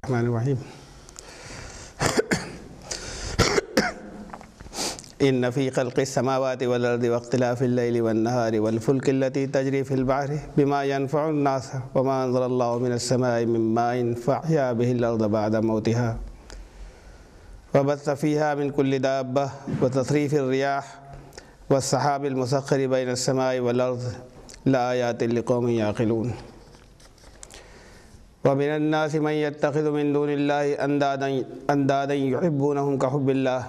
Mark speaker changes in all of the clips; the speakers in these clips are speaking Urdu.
Speaker 1: الرحمن الرحیم ان فی خلق السماوات والارض واختلاف اللیل والنہار والفلک التي تجری فی البحر بما ينفع الناس وما انزل اللہ من السماء من ماء فاحیا به الارض بعد موتها وبث فيها من كل دابة وتصريف الرياح والسحاب المسخر بين السماء والارض لآیات لقوم یعقلون ومن الناس من يتخذ من دون الله اندادا يحبونهم كحب الله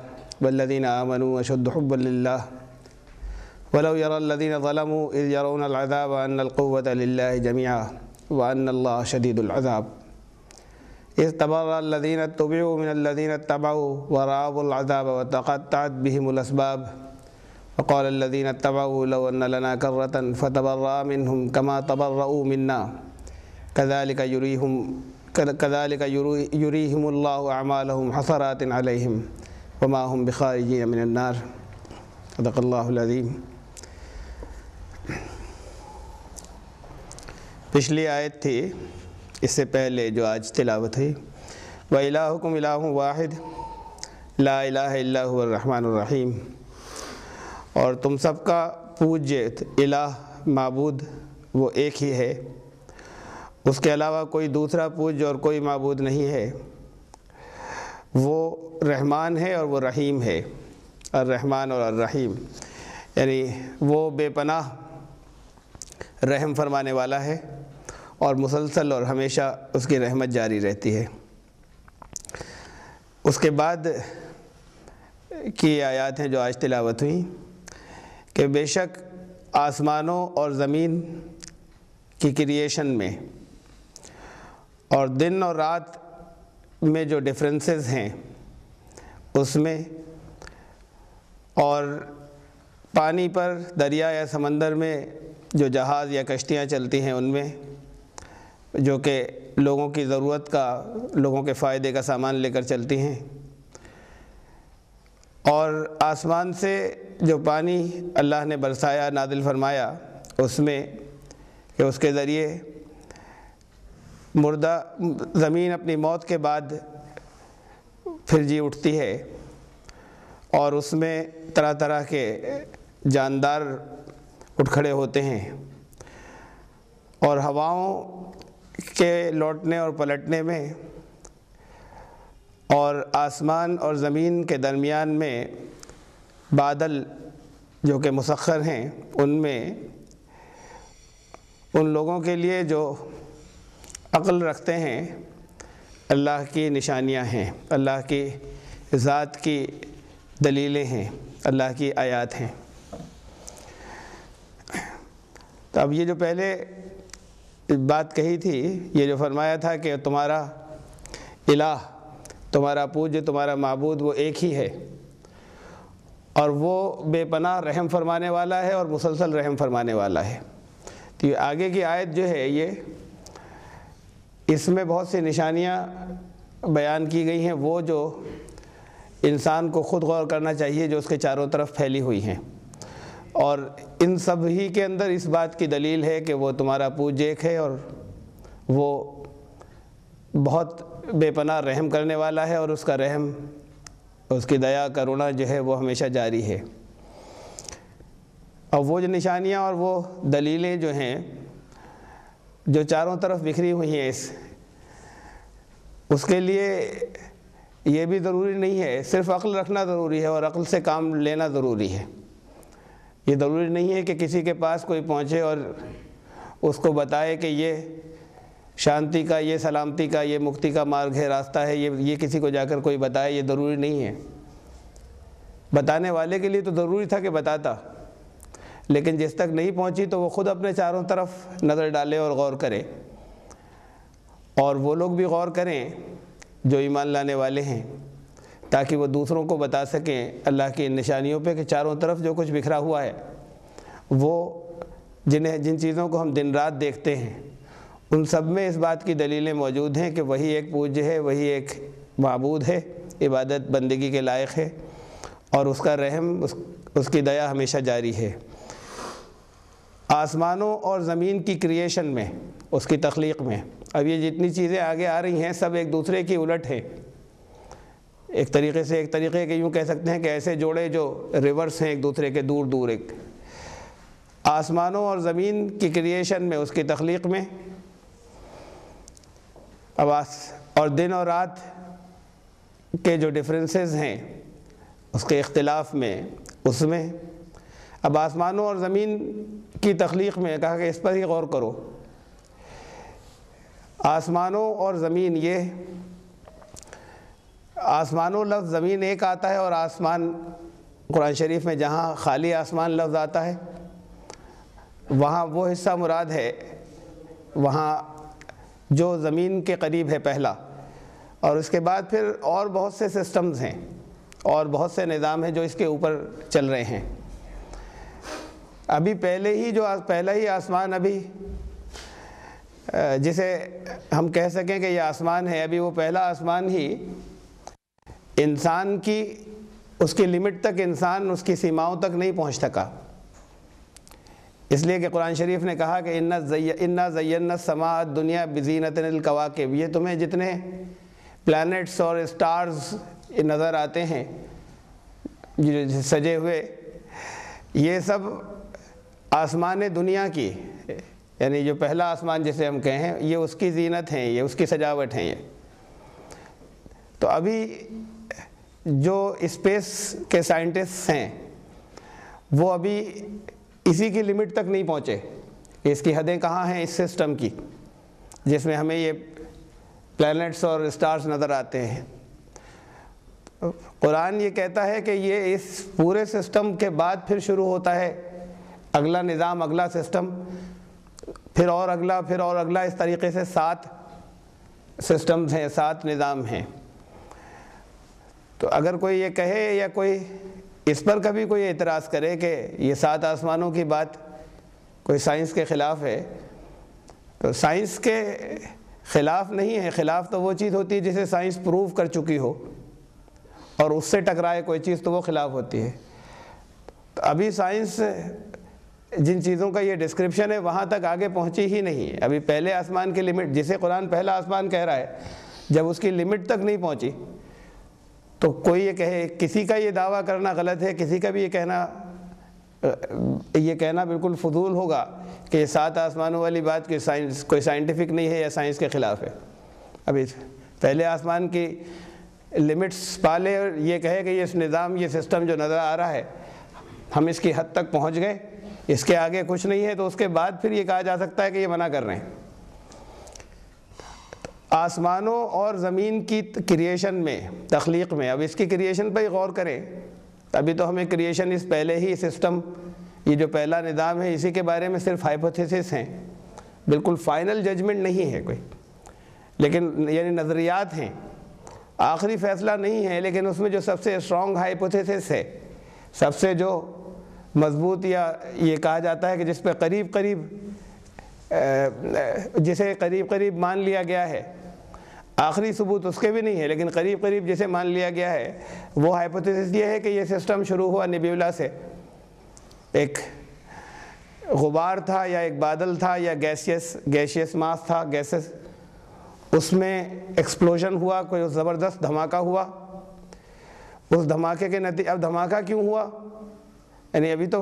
Speaker 1: والذين آمنوا أشد حبا لله ولو يرى الذين ظلموا إذ يرون العذاب أن القوة لله جميعا وأن الله شديد العذاب إذ تبرأ الذين اتبعوا من الذين اتبعوا ورأوا العذاب وتقطعت بهم الأسباب وقال الذين اتبعوا لو أن لنا كرة فتبرأ منهم كما تبرؤوا منا كذلك يريهم الله أعمالهم حسرات عليهم وما هم بخارجين من النار صدق اللہ العظیم۔ پچھلی آیت تھی اس سے پہلے جو آج تلاوت ہے وَإِلَٰهُكُمْ إِلَٰهٌ وَاحِدٌ لَا إِلَٰهَ إِلَّا هُوَ الرحمن الرحیم، اور تم سب کا پوجیہ الہ معبود وہ ایک ہی ہے، اس کے علاوہ کوئی دوسرا پوجیہ اور کوئی معبود نہیں ہے، وہ رحمان ہے اور وہ رحیم ہے، الرحمن اور الرحیم، یعنی وہ بے پناہ رحم فرمانے والا ہے اور مسلسل اور ہمیشہ اس کی رحمت جاری رہتی ہے۔ اس کے بعد کی آیات ہیں جو آج تلاوت ہوئی کہ بے شک آسمانوں اور زمین کی کریشن میں اور دن اور رات میں جو ڈفرینسز ہیں اس میں، اور پانی پر دریا یا سمندر میں جو جہاز یا کشتیاں چلتی ہیں ان میں، جو کہ لوگوں کی ضرورت کا، لوگوں کے فائدے کا سامان لے کر چلتی ہیں، اور آسمان سے جو پانی اللہ نے برسایا نازل فرمایا اس میں کہ اس کے ذریعے مردہ زمین اپنی موت کے بعد پھر جی اٹھتی ہے، اور اس میں طرح طرح کے جاندار اٹھ کھڑے ہوتے ہیں، اور ہواؤں کے لوٹنے اور پلٹنے میں اور آسمان اور زمین کے درمیان میں بادل جو کہ مسخر ہیں، ان میں ان لوگوں کے لیے جو عقل رکھتے ہیں اللہ کی نشانیاں ہیں، اللہ کی ذات کی دلیلیں ہیں، اللہ کی آیات ہیں۔ تو اب یہ جو پہلے بات کہی تھی، یہ جو فرمایا تھا کہ تمہارا الہ، تمہارا پوجیہ، تمہارا معبود وہ ایک ہی ہے، اور وہ بے پناہ رحم فرمانے والا ہے اور مسلسل رحم فرمانے والا ہے۔ تو یہ آگے کی آیت جو ہے اس میں بہت سی نشانیاں بیان کی گئی ہیں، وہ جو انسان کو خود غور کرنا چاہیے، جو اس کے چاروں طرف پھیلی ہوئی ہیں، اور ان سب ہی کے اندر اس بات کی دلیل ہے کہ وہ تمہارا پوجیہ ایک ہے، اور وہ بہت بے پناہ رحم کرنے والا ہے، اور اس کا رحم، اس کی دیا کرونا جو ہے وہ ہمیشہ جاری ہے۔ اور وہ جو نشانیاں اور وہ دلیلیں جو ہیں جو چاروں طرف بکھری ہوئی ہیں، اس کے لیے یہ بھی ضروری نہیں ہے، صرف عقل رکھنا ضروری ہے اور عقل سے کام لینا ضروری ہے۔ یہ ضروری نہیں ہے کہ کسی کے پاس کوئی پہنچے اور اس کو بتائے کہ یہ شانتی کا، یہ سلامتی کا، یہ مکتی کا مارگ ہے، راستہ ہے، یہ کسی کو جا کر کوئی بتائے، یہ ضروری نہیں ہے۔ بتانے والے کے لیے تو ضروری تھا کہ بتاتا، لیکن جس تک نہیں پہنچی تو وہ خود اپنے چاروں طرف نظر ڈالے اور غور کرے، اور وہ لوگ بھی غور کریں جو ایمان لانے والے ہیں، تاکہ وہ دوسروں کو بتا سکیں اللہ کی نشانیوں پہ کہ چاروں طرف جو کچھ بکھرا ہوا ہے، وہ جن چیزوں کو ہم دن رات دیکھتے ہیں، ان سب میں اس بات کی دلیلیں موجود ہیں کہ وہی ایک پوجیہ ہے، وہی ایک معبود ہے، عبادت بندگی کے لائق ہے، اور اس کا رحم، اس کی دیا ہمیشہ جاری ہے۔ آسمانوں اور زمین کی کریشن میں، اس کی تخلیق میں، اب یہ جتنی چیزیں آگے آ رہی ہیں سب ایک دوسرے کی الٹ ہیں، ایک طریقے کے یوں کہہ سکتے ہیں کہ ایسے جوڑے جو ریورس ہیں ایک دوسرے کے دور دور۔ ایک آسمانوں اور زمین کی کریشن میں، اس کی تخلیق میں، اور دن اور رات کے جو ڈفرینسز ہیں اس کے اختلاف میں، اس میں اب آسمانوں اور زمین کی تخلیق میں کہا کہ اس پر ہی غور کرو۔ آسمانوں اور زمین، یہ آسمانوں لفظ زمین ایک آتا ہے، اور آسمان قرآن شریف میں جہاں خالی آسمان لفظ آتا ہے وہاں وہ حصہ مراد ہے وہاں جو زمین کے قریب ہے پہلا، اور اس کے بعد پھر اور بہت سے سسٹمز ہیں اور بہت سے نظام ہیں جو اس کے اوپر چل رہے ہیں۔ ابھی پہلا ہی آسمان ابھی جسے ہم کہہ سکیں کہ یہ آسمان ہے، ابھی وہ پہلا آسمان ہی انسان کی اس کی لمٹ تک، انسان اس کی سیماؤں تک نہیں پہنچ سکا، اس لیے کہ قرآن شریف نے کہا کہ انا زینا السماء الدنیا بزینۃ الکواکب، یہ تمہیں جتنے پلانٹس اور اسٹارز نظر آتے ہیں سجے ہوئے، یہ سب آسمان دنیا کی، یعنی جو پہلا آسمان جسے ہم کہیں یہ اس کی زینت ہیں، یہ اس کی سجاوٹ ہیں۔ یہ تو ابھی جو اسپیس کے سائنٹسٹ ہیں وہ ابھی اسی کی لمٹ تک نہیں پہنچے، اس کی حدیں کہاں ہیں اس سسٹم کی جس میں ہمیں یہ پلانٹس اور اسٹارز نظر آتے ہیں۔ قرآن یہ کہتا ہے کہ یہ اس پورے سسٹم کے بعد پھر شروع ہوتا ہے اگلا نظام، اگلا سسٹم، پھر اور اگلا، پھر اور اگلا، اس طریقے سے 7 سسٹمز ہیں، 7 نظام ہیں۔ تو اگر کوئی یہ کہے یا کوئی اس پر کبھی کوئی اعتراض کرے کہ یہ 7 آسمانوں کی بات کوئی سائنس کے خلاف ہے، تو سائنس کے خلاف نہیں ہے، خلاف تو وہ چیز ہوتی ہے جسے سائنس پروو کر چکی ہو، اور اس سے ٹکرائے کوئی چیز تو وہ خلاف ہوتی ہے۔ تو ابھی سائنس جن چیزوں کا یہ ڈسکرپشن ہے وہاں تک آگے پہنچی ہی نہیں، ابھی پہلے آسمان کی لمٹ جسے قرآن پہلا آسمان کہہ رہا ہے، جب اس کی لمٹ تک نہیں پہنچی تو کوئی یہ کہے، کسی کا یہ دعویٰ کرنا غلط ہے، کسی کا بھی یہ کہنا بالکل فضول ہوگا کہ یہ 7 آسمانوں والی بات کوئی سائنٹیفک نہیں ہے یا سائنس کے خلاف ہے۔ ابھی پہلے آسمان کی لمٹس پالے اور یہ کہے کہ یہ نظام، یہ سسٹم جو نظر آ رہا ہے ہم اس کی حد تک پہنچ گئے، اس کے آگے کچھ نہیں ہے، تو اس کے بعد پھر یہ کہا جا سکتا ہے کہ یہ منع کر رہے ہیں۔ آسمانوں اور زمین کی کریشن میں، تخلیق میں، اب اس کی کریشن پہ ہی غور کریں۔ ابھی تو ہمیں کریشن اس پہلے ہی سسٹم، یہ جو پہلا نظام ہے اسی کے بارے میں صرف ہائپوتھیسس ہیں، بالکل فائنل ججمنٹ نہیں ہے کوئی، لیکن یعنی نظریات ہیں، آخری فیصلہ نہیں ہے، لیکن اس میں جو سب سے اسٹرانگ ہائپوتھیسس ہے، سب سے جو مضبوط، یا یہ کہا جاتا ہے کہ جس پہ جسے قریب قریب مان لیا گیا ہے، آخری ثبوت اس کے بھی نہیں ہے لیکن قریب قریب جسے مان لیا گیا ہے، وہ ہائپوتھیسس یہ ہے کہ یہ سسٹم شروع ہوا نیبیولا سے، ایک غبار تھا یا ایک بادل تھا یا گیشیس ماس تھا، گیسز، اس میں ایکسپلوژن ہوا، کوئی زبردست دھماکہ ہوا، اس دھماکے کے نتیجے، اب دھماکہ کیوں ہوا، یعنی ابھی تو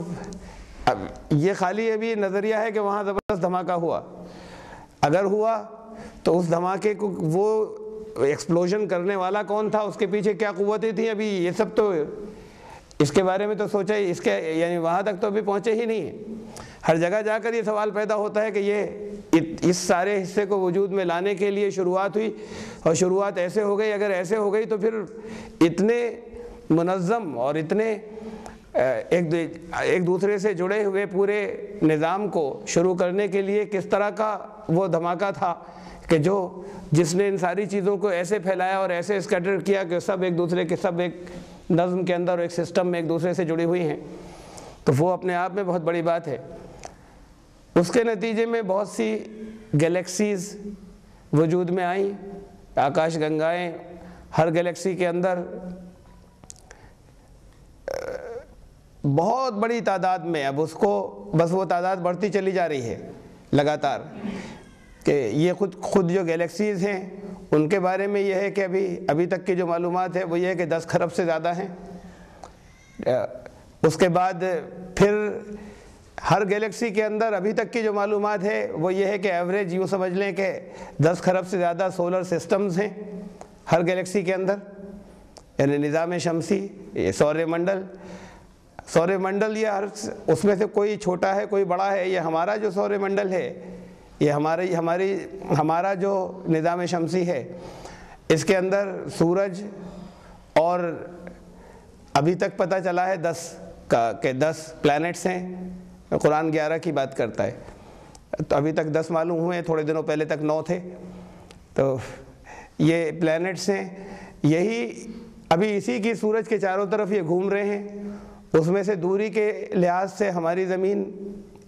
Speaker 1: یہ خالی ابھی نظریہ ہے کہ وہاں زبردست دھماکہ ہوا، اگر ہوا تو اس دھماکے کو وہ ایکسپلوژن کرنے والا کون تھا، اس کے پیچھے کیا قوتیں تھیں، ابھی یہ سب تو اس کے بارے میں تو سوچا ہی، اس کے یعنی وہاں تک تو ابھی پہنچے ہی نہیں ہیں۔ ہر جگہ جا کر یہ سوال پیدا ہوتا ہے کہ یہ اس سارے حصے کو وجود میں لانے کے لیے شروعات ہوئی، اور شروعات ایسے ہو گئی، اگر ایسے ہو گئی تو پھر اتنے منظم اور اتنے ایک دوسرے سے جڑے ہوئے پورے نظام کو شروع کرنے کے لیے کس طرح کا وہ دھماکہ تھا کہ جس نے ان ساری چیزوں کو ایسے پھیلایا اور ایسے اسکیٹر کیا کہ سب ایک دوسرے کے، سب ایک نظم کے اندر اور ایک سسٹم میں ایک دوسرے سے جڑی ہوئی ہیں، تو وہ اپنے آپ میں بہت بڑی بات ہے۔ اس کے نتیجے میں بہت سی گلیکسیز وجود میں آئیں، آکاش گنگائیں، ہر گلیکسی کے اندر بہت بڑی تعداد میں، اب اس کو بس وہ تعداد بڑھتی چلی جا رہی ہے لگاتار، کہ یہ خود جو گیلیکسیز ہیں ان کے بارے میں یہ ہے کہ ابھی تک کی جو معلومات ہے وہ یہ ہے کہ 10 خرب سے زیادہ ہیں۔ اس کے بعد پھر ہر گیلیکسی کے اندر ابھی تک کی جو معلومات ہے وہ یہ ہے کہ ایوریج یوں سمجھ لیں کہ 10 خرب سے زیادہ سولر سسٹمز ہیں ہر گیلیکسی کے اندر، یعنی نظام شمسی، یہ سور منڈل یہ اس میں سے کوئی چھوٹا ہے کوئی بڑا ہے۔ یہ ہمارا جو سور منڈل ہے، یہ ہمارا جو نظام شمسی ہے، اس کے اندر سورج اور ابھی تک پتہ چلا ہے 10 پلانٹس ہیں۔ قرآن 11 کی بات کرتا ہے، تو ابھی تک 10 معلوم ہوئے ہیں، تھوڑے دنوں پہلے تک 9 تھے۔ تو یہ پلانٹس ہیں، یہی ابھی اسی کی سورج کے چاروں طرف یہ گھوم رہے ہیں۔ اس میں سے دوری کے لحاظ سے ہماری زمین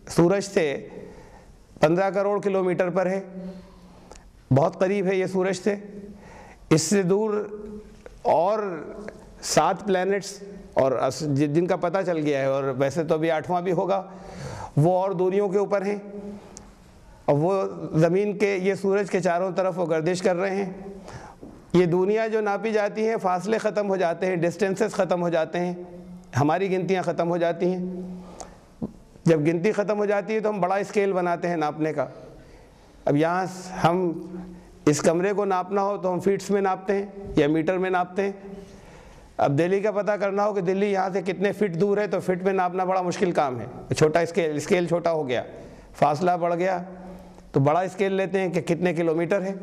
Speaker 1: سورج سے 15 کروڑ کلومیٹر پر ہے، بہت قریب ہے یہ سورج سے۔ اس سے دور اور 7 پلانٹس اور جن کا پتہ چل گیا ہے، اور ویسے تو ابھی 8واں بھی ہوگا، وہ اور دوریوں کے اوپر ہیں، اور وہ زمین کے یہ سورج کے چاروں طرف وہ گردش کر رہے ہیں۔ یہ دنیا جو ناپی جاتی ہیں، فاصلے ختم ہو جاتے ہیں، ڈسٹینسز ختم ہو جاتے ہیں، ہماری گنتیاں ختم ہو جاتی ہیں۔ جب گنتی ختم ہو جاتی ہے تو ہم بڑا اسکیل بناتے ہیں ناپنے کا۔ اب یہاں ہم اس کمرے کو ناپنا ہو تو ہم فیٹس میں ناپتے ہیں یا میٹر میں ناپتے ہیں۔ اب دہلی کا پتہ کرنا ہو کہ دلی یہاں سے کتنے فٹ دور ہے تو فٹ میں ناپنا بڑا مشکل کام ہے، چھوٹا اسکیل چھوٹا ہو گیا، فاصلہ بڑھ گیا تو بڑا اسکیل لیتے ہیں کہ کتنے کلومیٹر ہے۔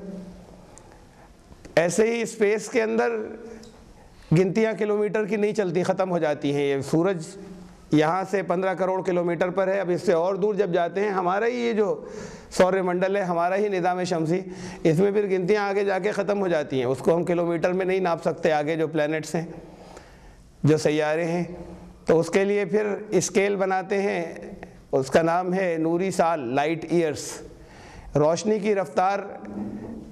Speaker 1: ایسے ہی اسپیس کے اندر گنتیاں کلومیٹر کی نہیں چلتی، ختم ہو جاتی ہیں۔ یہ سورج یہاں سے 15 کروڑ کلومیٹر پر ہے، اب اس سے اور دور جب جاتے ہیں، ہمارا ہی یہ جو سور منڈل ہے، ہمارا ہی نظام شمسی، اس میں پھر گنتیاں آگے جا کے ختم ہو جاتی ہیں، اس کو ہم کلومیٹر میں نہیں ناپ سکتے۔ آگے جو پلانٹس ہیں، جو سیارے ہیں، تو اس کے لیے پھر اسکیل بناتے ہیں، اس کا نام ہے نوری سال، لائٹ ایئرس۔ روشنی کی رفتار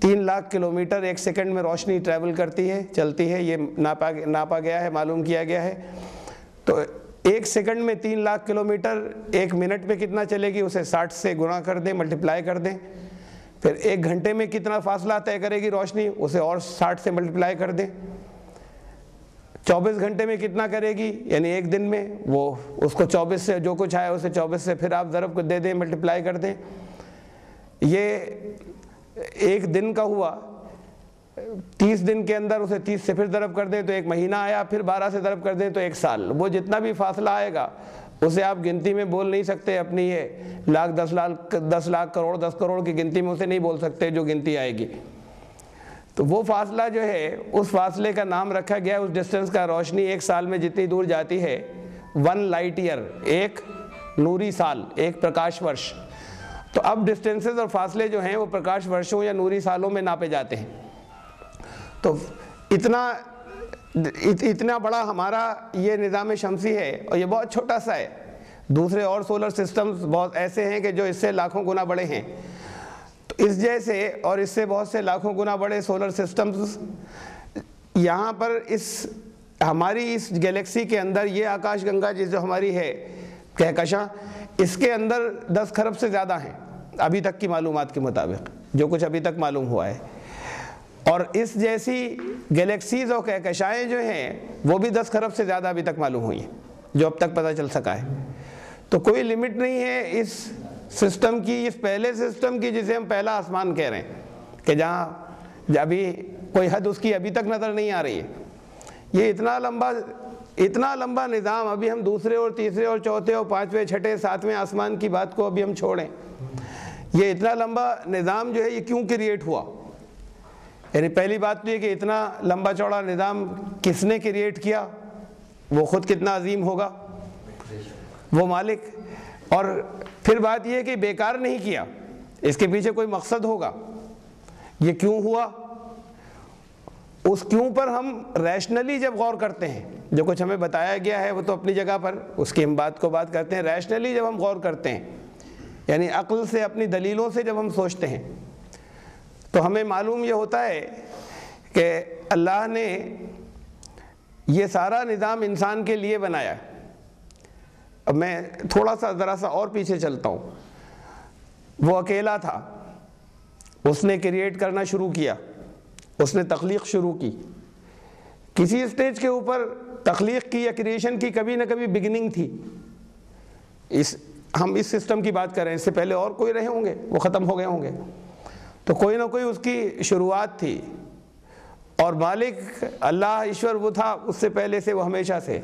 Speaker 1: 3 لاکھ کلومیٹر 1 سیکنڈ میں روشنی ٹریول کرتی ہے، چلتی ہے، یہ ناپا گیا ہے، معلوم کیا گیا ہے۔ تو 1 سیکنڈ میں 3 لاکھ کلومیٹر، 1 منٹ میں کتنا چلے گی اسے 60 سے گنا کر دیں، ملٹیپلائی کر دیں۔ پھر 1 گھنٹے میں کتنا فاصلہ طے کرے گی روشنی، اسے اور 60 سے ملٹیپلائی کر دیں۔ 24 گھنٹے میں کتنا کرے گی، یعنی 1 دن میں، وہ اس کو 24 سے جو کچھ آئے اسے 24 سے پھر آپ ضرب کو دے دیں، ملٹیپلائی کر دیں۔ یہ 1 دن کا ہوا، 30 دن کے اندر اسے 30 سے پھر ضرب کر دیں تو 1 مہینہ آیا، پھر 12 سے ضرب کر دیں تو 1 سال۔ وہ جتنا بھی فاصلہ آئے گا اسے آپ گنتی میں بول نہیں سکتے، اپنی یہ 10 لاکھ کروڑ 10 کروڑ کی گنتی میں اسے نہیں بول سکتے جو گنتی آئے گی۔ تو وہ فاصلہ جو ہے، اس فاصلے کا نام رکھا گیا اس ڈسٹنس کا۔ روشنی 1 سال میں جتنی دور جاتی ہے، 1 لائٹ ایئر، 1 نوری سال، 1 پرکاش ورش۔ تو اب ڈسٹینسز اور فاصلے جو ہیں وہ پرکاش ورشوں یا نوری سالوں میں ناپے جاتے ہیں۔ تو اتنا بڑا ہمارا یہ نظام شمسی ہے، اور یہ بہت چھوٹا سا ہے۔ دوسرے اور سولر سسٹمز بہت ایسے ہیں کہ جو اس سے لاکھوں گنا بڑے ہیں۔ تو اس جیسے اور اس سے بہت سے لاکھوں گنا بڑے سولر سسٹمز یہاں پر ہماری اس گیلیکسی کے اندر، یہ آکاش گنگا جو ہماری ہے کہکشاں، اس کے اندر 10 خرب سے زیادہ ہیں ابھی تک کی معلومات کے مطابق، جو کچھ ابھی تک معلوم ہوا ہے۔ اور اس جیسی گیلیکسیز اور کہکشائیں جو ہیں وہ بھی 10 خرب سے زیادہ ابھی تک معلوم ہوئی ہیں، جو اب تک پتہ چل سکا ہے۔ تو کوئی لمٹ نہیں ہے اس سسٹم کی، اس پہلے سسٹم کی جسے ہم پہلا آسمان کہہ رہے ہیں، کہ جہاں ابھی کوئی حد اس کی ابھی تک نظر نہیں آ رہی ہے۔ یہ اتنا لمبا نظام، ابھی ہم دوسرے اور تیسرے اور چوتھے اور 5ویں 6ٹھے 7ویں آسمان کی بات کو ابھی ہم چھوڑیں۔ یہ اتنا لمبا نظام جو ہے یہ کیوں کریٹ ہوا؟ یعنی پہلی بات تو یہ کہ اتنا لمبا چوڑا نظام کس نے کریٹ کیا، وہ خود کتنا عظیم ہوگا، وہ مالک۔ اور پھر بات یہ کہ بیکار نہیں کیا، اس کے پیچھے کوئی مقصد ہوگا۔ یہ کیوں ہوا، اس کیوں پر ہم ریشنلی جب غور کرتے ہیں، جو کچھ ہمیں بتایا گیا ہے وہ تو اپنی جگہ پر، اس کی ہم بات کرتے ہیں۔ ریشنلی جب ہم غور کرتے ہیں، یعنی عقل سے، اپنی دلیلوں سے جب ہم سوچتے ہیں، تو ہمیں معلوم یہ ہوتا ہے کہ اللہ نے یہ سارا نظام انسان کے لیے بنایا۔ اب میں ذرا سا اور پیچھے چلتا ہوں۔ وہ اکیلا تھا، اس نے کریٹ کرنا شروع کیا، اس نے تخلیق شروع کی. کسی اسٹیج کے اوپر تخلیق کی یا کریشن کی کبھی نہ کبھی بگننگ تھی. ہم اس سسٹم کی بات کر رہے ہیں، اس سے پہلے اور کوئی رہے ہوں گے، وہ ختم ہو گئے ہوں گے، تو کوئی نہ کوئی اس کی شروعات تھی. اور مالک اللہ ایشور وہ تھا اس سے پہلے سے، وہ ہمیشہ سے.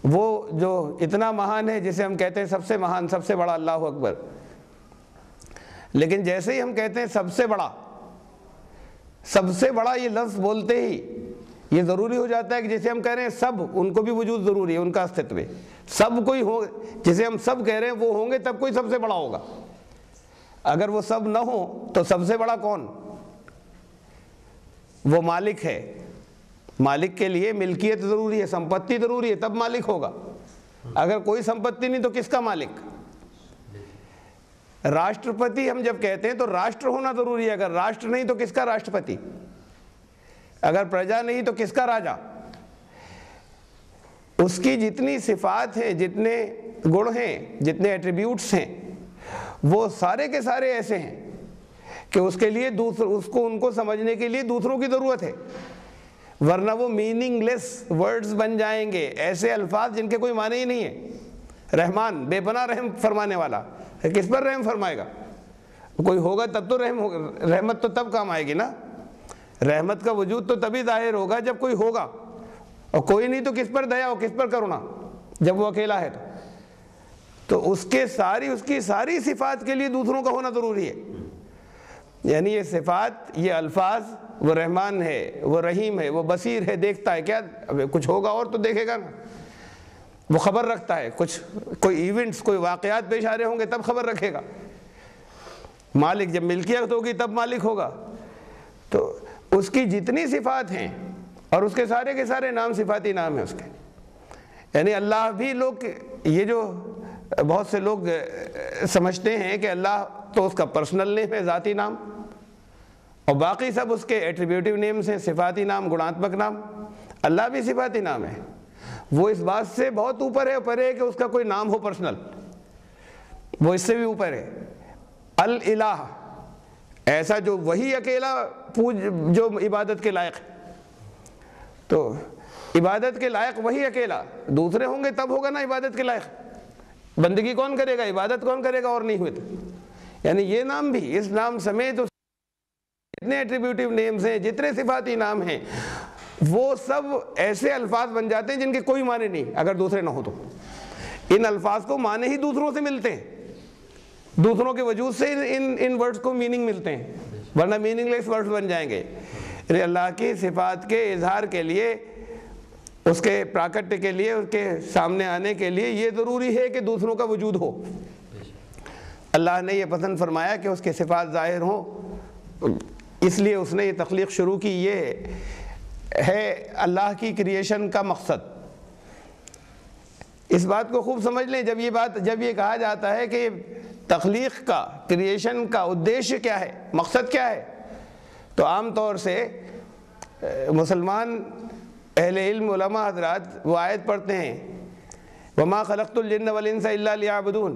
Speaker 1: وہ جو اتنا مہان ہے جسے ہم کہتے ہیں سب سے مہان، سب سے بڑا، اللہ اکبر. لیکن جیسے ہی ہم کہتے ہیں سب سے بڑا، سب سے بڑا یہ لفظ بولتے ہی یہ ضروری ہو جاتا ہے کہ جیسے ہم کہہ رہے ہیں سب، ان کو بھی وجود ضروری ہے، ان کا استتو ہے. سب کوئی ہو، جسے ہم سب کہہ رہے ہیں وہ ہوں گے تب کوئی سب سے بڑا ہوگا. اگر وہ سب نہ ہو تو سب سے بڑا کون؟ وہ مالک ہے. مالک کے لیے ملکیت ضروری ہے، سمپتی ضروری ہے، تب مالک ہوگا. اگر کوئی سمپتی نہیں تو کس کا مالک؟ راشٹرپتی ہم جب کہتے ہیں تو راشٹر ہونا ضروری ہے. اگر راشٹر نہیں تو کس کا راشٹرپتی؟ اگر پرجا نہیں تو کس کا راجا؟ اس کی جتنی صفات ہیں، جتنے گن ہیں، جتنے ایٹریبیوٹس ہیں، وہ سارے کے سارے ایسے ہیں کہ اس کے لیے ان کو سمجھنے کے لیے دوسروں کی ضرورت ہے. ورنہ وہ میننگ لیس ورڈز بن جائیں گے، ایسے الفاظ جن کے کوئی معنی ہی نہیں ہے. رحمان، بے پناہ رحم فرمانے والا، کس پر رحم فرمائے گا؟ کوئی ہوگا تب تو رحم ہوگا، رحمت تو تب کام آئے گی نا. رحمت کا وجود تو تبھی ظاہر ہوگا جب کوئی ہوگا، اور کوئی نہیں تو کس پر دیا ہو، کس پر کرونا؟ جب وہ اکیلا ہے تو اس کی ساری صفات کے لیے دوسروں کا ہونا ضروری ہے. یعنی یہ صفات، یہ الفاظ، وہ رحمان ہے، وہ رحیم ہے، وہ بصیر ہے، دیکھتا ہے. کیا کچھ ہوگا اور تو دیکھے گا نا. وہ خبر رکھتا ہے، کوئی ایونٹس، کوئی واقعات پیش آ رہے ہوں گے تب خبر رکھے گا. مالک جب ملکیت ہوگی تب مالک ہوگا. تو اس کی جتنی صفات ہیں اور اس کے سارے کے سارے نام صفاتی نام ہیں اس کے. یعنی اللہ بھی لوگ، یہ جو بہت سے لوگ سمجھتے ہیں کہ اللہ تو اس کا پرسنل نیم ہے، ذاتی نام، اور باقی سب اس کے ایٹریبیوٹیو نیمز ہیں، صفاتی نام، گناتمک نام. اللہ بھی صفاتی نام ہے. وہ اس بات سے بہت اوپر ہے، اوپر ہے کہ اس کا کوئی نام ہو پرسنل. وہ اس سے بھی اوپر ہے. الالہ، ایسا جو وہی اکیلا جو عبادت کے لائق ہے. تو عبادت کے لائق وہی اکیلا، دوسرے ہوں گے تب ہوگا نا عبادت کے لائق. بندگی کون کرے گا، عبادت کون کرے گا اور نہیں ہوئے تو. یعنی یہ نام بھی، اس نام سمیت جتنے ایٹریبیوٹیو نیمز ہیں، جتنے صفاتی نام ہیں، وہ سب ایسے الفاظ بن جاتے ہیں جن کے کوئی معنی نہیں اگر دوسرے نہ ہو تو. ان الفاظ کو معنی ہی دوسروں سے ملتے ہیں، دوسروں کے وجود سے ان ورڈز کو میننگ ملتے ہیں، ورنہ میننگ لیس ورڈز بن جائیں گے. اللہ کی صفات کے اظہار کے لیے، اس کے پراکٹیہ کے لیے، اس کے سامنے آنے کے لیے یہ ضروری ہے کہ دوسروں کا وجود ہو. اللہ نے یہ پسند فرمایا کہ اس کے صفات ظاہر ہوں، اس لیے اس نے یہ تخلیق شروع کی. یہ ہے اللہ کی کریشن کا مقصد. اس بات کو خوب سمجھ لیں. جب یہ کہا جاتا ہے کہ تخلیق کا، کریشن کا ادیشیہ کیا ہے، مقصد کیا ہے، تو عام طور سے مسلمان اہل علم علماء حضرات وہ آیت پڑھتے ہیں، وَمَا خَلَقْتُ الْجِنَّ وَالْإِنسَ إِلَّا لِيَعْبُدُونَ.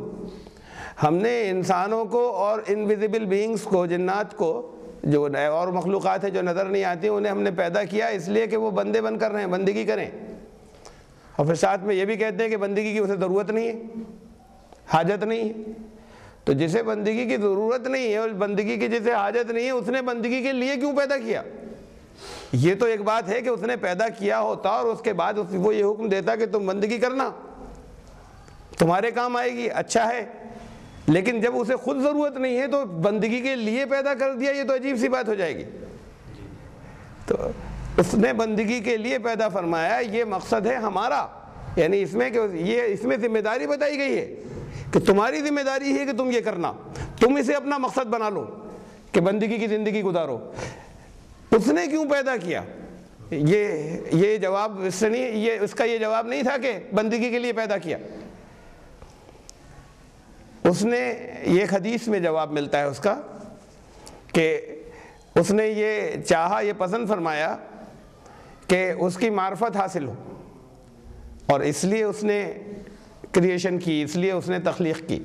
Speaker 1: ہم نے انسانوں کو اور انویزیبل بینگز کو، جنات کو، جو اور مخلوقات ہیں جو نظر نہیں آتی، انہیں ہم نے پیدا کیا اس لیے کہ وہ بندے بن کر رہیں، بندگی کریں. اور پھر ساتھ میں یہ بھی کہتے ہیں کہ بندگی کی اسے ضرورت نہیں ہے، حاجت نہیں ہے. تو جسے بندگی کی ضرورت نہیں ہے اور بندگی کی جسے حاجت نہیں ہے، اس نے بندگی کے لیے کیوں پیدا کیا؟ یہ تو ایک بات ہے کہ اس نے پیدا کیا ہوتا اور اس کے بعد وہ یہ حکم دیتا کہ تم بندگی کرنا، تمہارے کام آئے گی، اچھا ہے. لیکن جب اسے خود ضرورت نہیں ہے تو بندگی کے لیے پیدا کر دیا، یہ تو عجیب سی بات ہو جائے گی. تو اس نے بندگی کے لیے پیدا فرمایا، یہ مقصد ہے ہمارا. یعنی اس میں ذمہ داری بتائی گئی ہے کہ تمہاری ذمہ داری ہے کہ تم یہ کرنا، تم اسے اپنا مقصد بنا لو کہ بندگی کی زندگی گزارو. اس نے کیوں پیدا کیا؟ یہ جواب اس سے نہیں، اس کا یہ جواب نہیں تھا کہ بندگی کے لیے پیدا کیا. اس نے یہ حدیث میں جواب ملتا ہے اس کا کہ اس نے یہ چاہا، یہ پسند فرمایا کہ اس کی معرفت حاصل ہو، اور اس لیے اس نے کریشن کی، اس لیے اس نے تخلیق کی.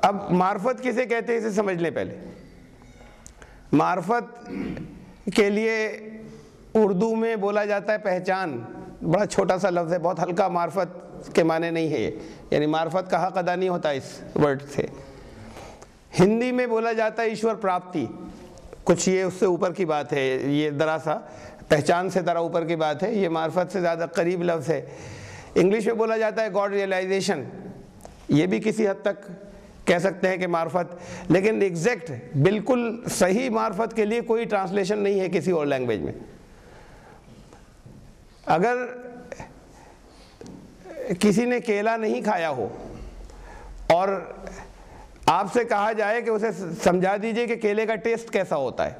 Speaker 1: اب معرفت کسے کہتے ہیں اسے سمجھ لیں پہلے. معرفت کے لیے اردو میں بولا جاتا ہے پہچان. بڑا چھوٹا سا لفظ ہے, بہت ہلکا. معرفت کے معنی نہیں ہے یہ, یعنی معرفت کا حق ادا نہیں ہوتا اس ورڈ سے. ہندی میں بولا جاتا ہے ایشور پراپتی. کچھ یہ اس سے اوپر کی بات ہے, یہ ذرا سا پہچان سے ذرا اوپر کی بات ہے, یہ معرفت سے زیادہ قریب لفظ ہے. انگلش میں بولا جاتا ہے گاڈ ریئلائزیشن. یہ بھی کسی حد تک کہہ سکتے ہیں کہ معرفت, لیکن ایگزیکٹ بالکل صحیح معرفت کے لیے کوئی ٹرانسلیشن نہیں ہے کسی اور لینگویج میں. اگر کسی نے کیلا نہیں کھایا ہو اور آپ سے کہا جائے کہ اسے سمجھا دیجئے کہ کیلے کا ٹیسٹ کیسا ہوتا ہے,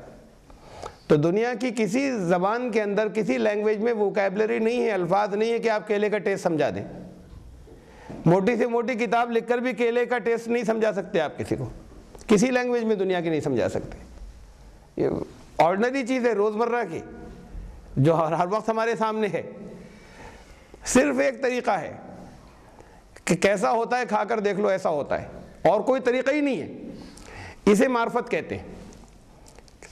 Speaker 1: تو دنیا کی کسی زبان کے اندر, کسی لینگویج میں ووکیبلری نہیں ہے, الفاظ نہیں ہے کہ آپ کیلے کا ٹیسٹ سمجھا دیں. موٹی سے موٹی کتاب لکھ کر بھی کیلے کا ٹیسٹ نہیں سمجھا سکتے آپ کسی کو, کسی لینگویج میں دنیا کی نہیں سمجھا سکتے. یہ آرڈنری چیز ہے روزمرہ کی, جو ہر وقت ہمارے سامنے ہے. صرف ایک طریقہ ہے کہ کیسا ہوتا ہے, کھا کر دیکھ لو ایسا ہوتا ہے, اور کوئی طریقہ ہی نہیں ہے. اسے معرفت کہتے ہیں.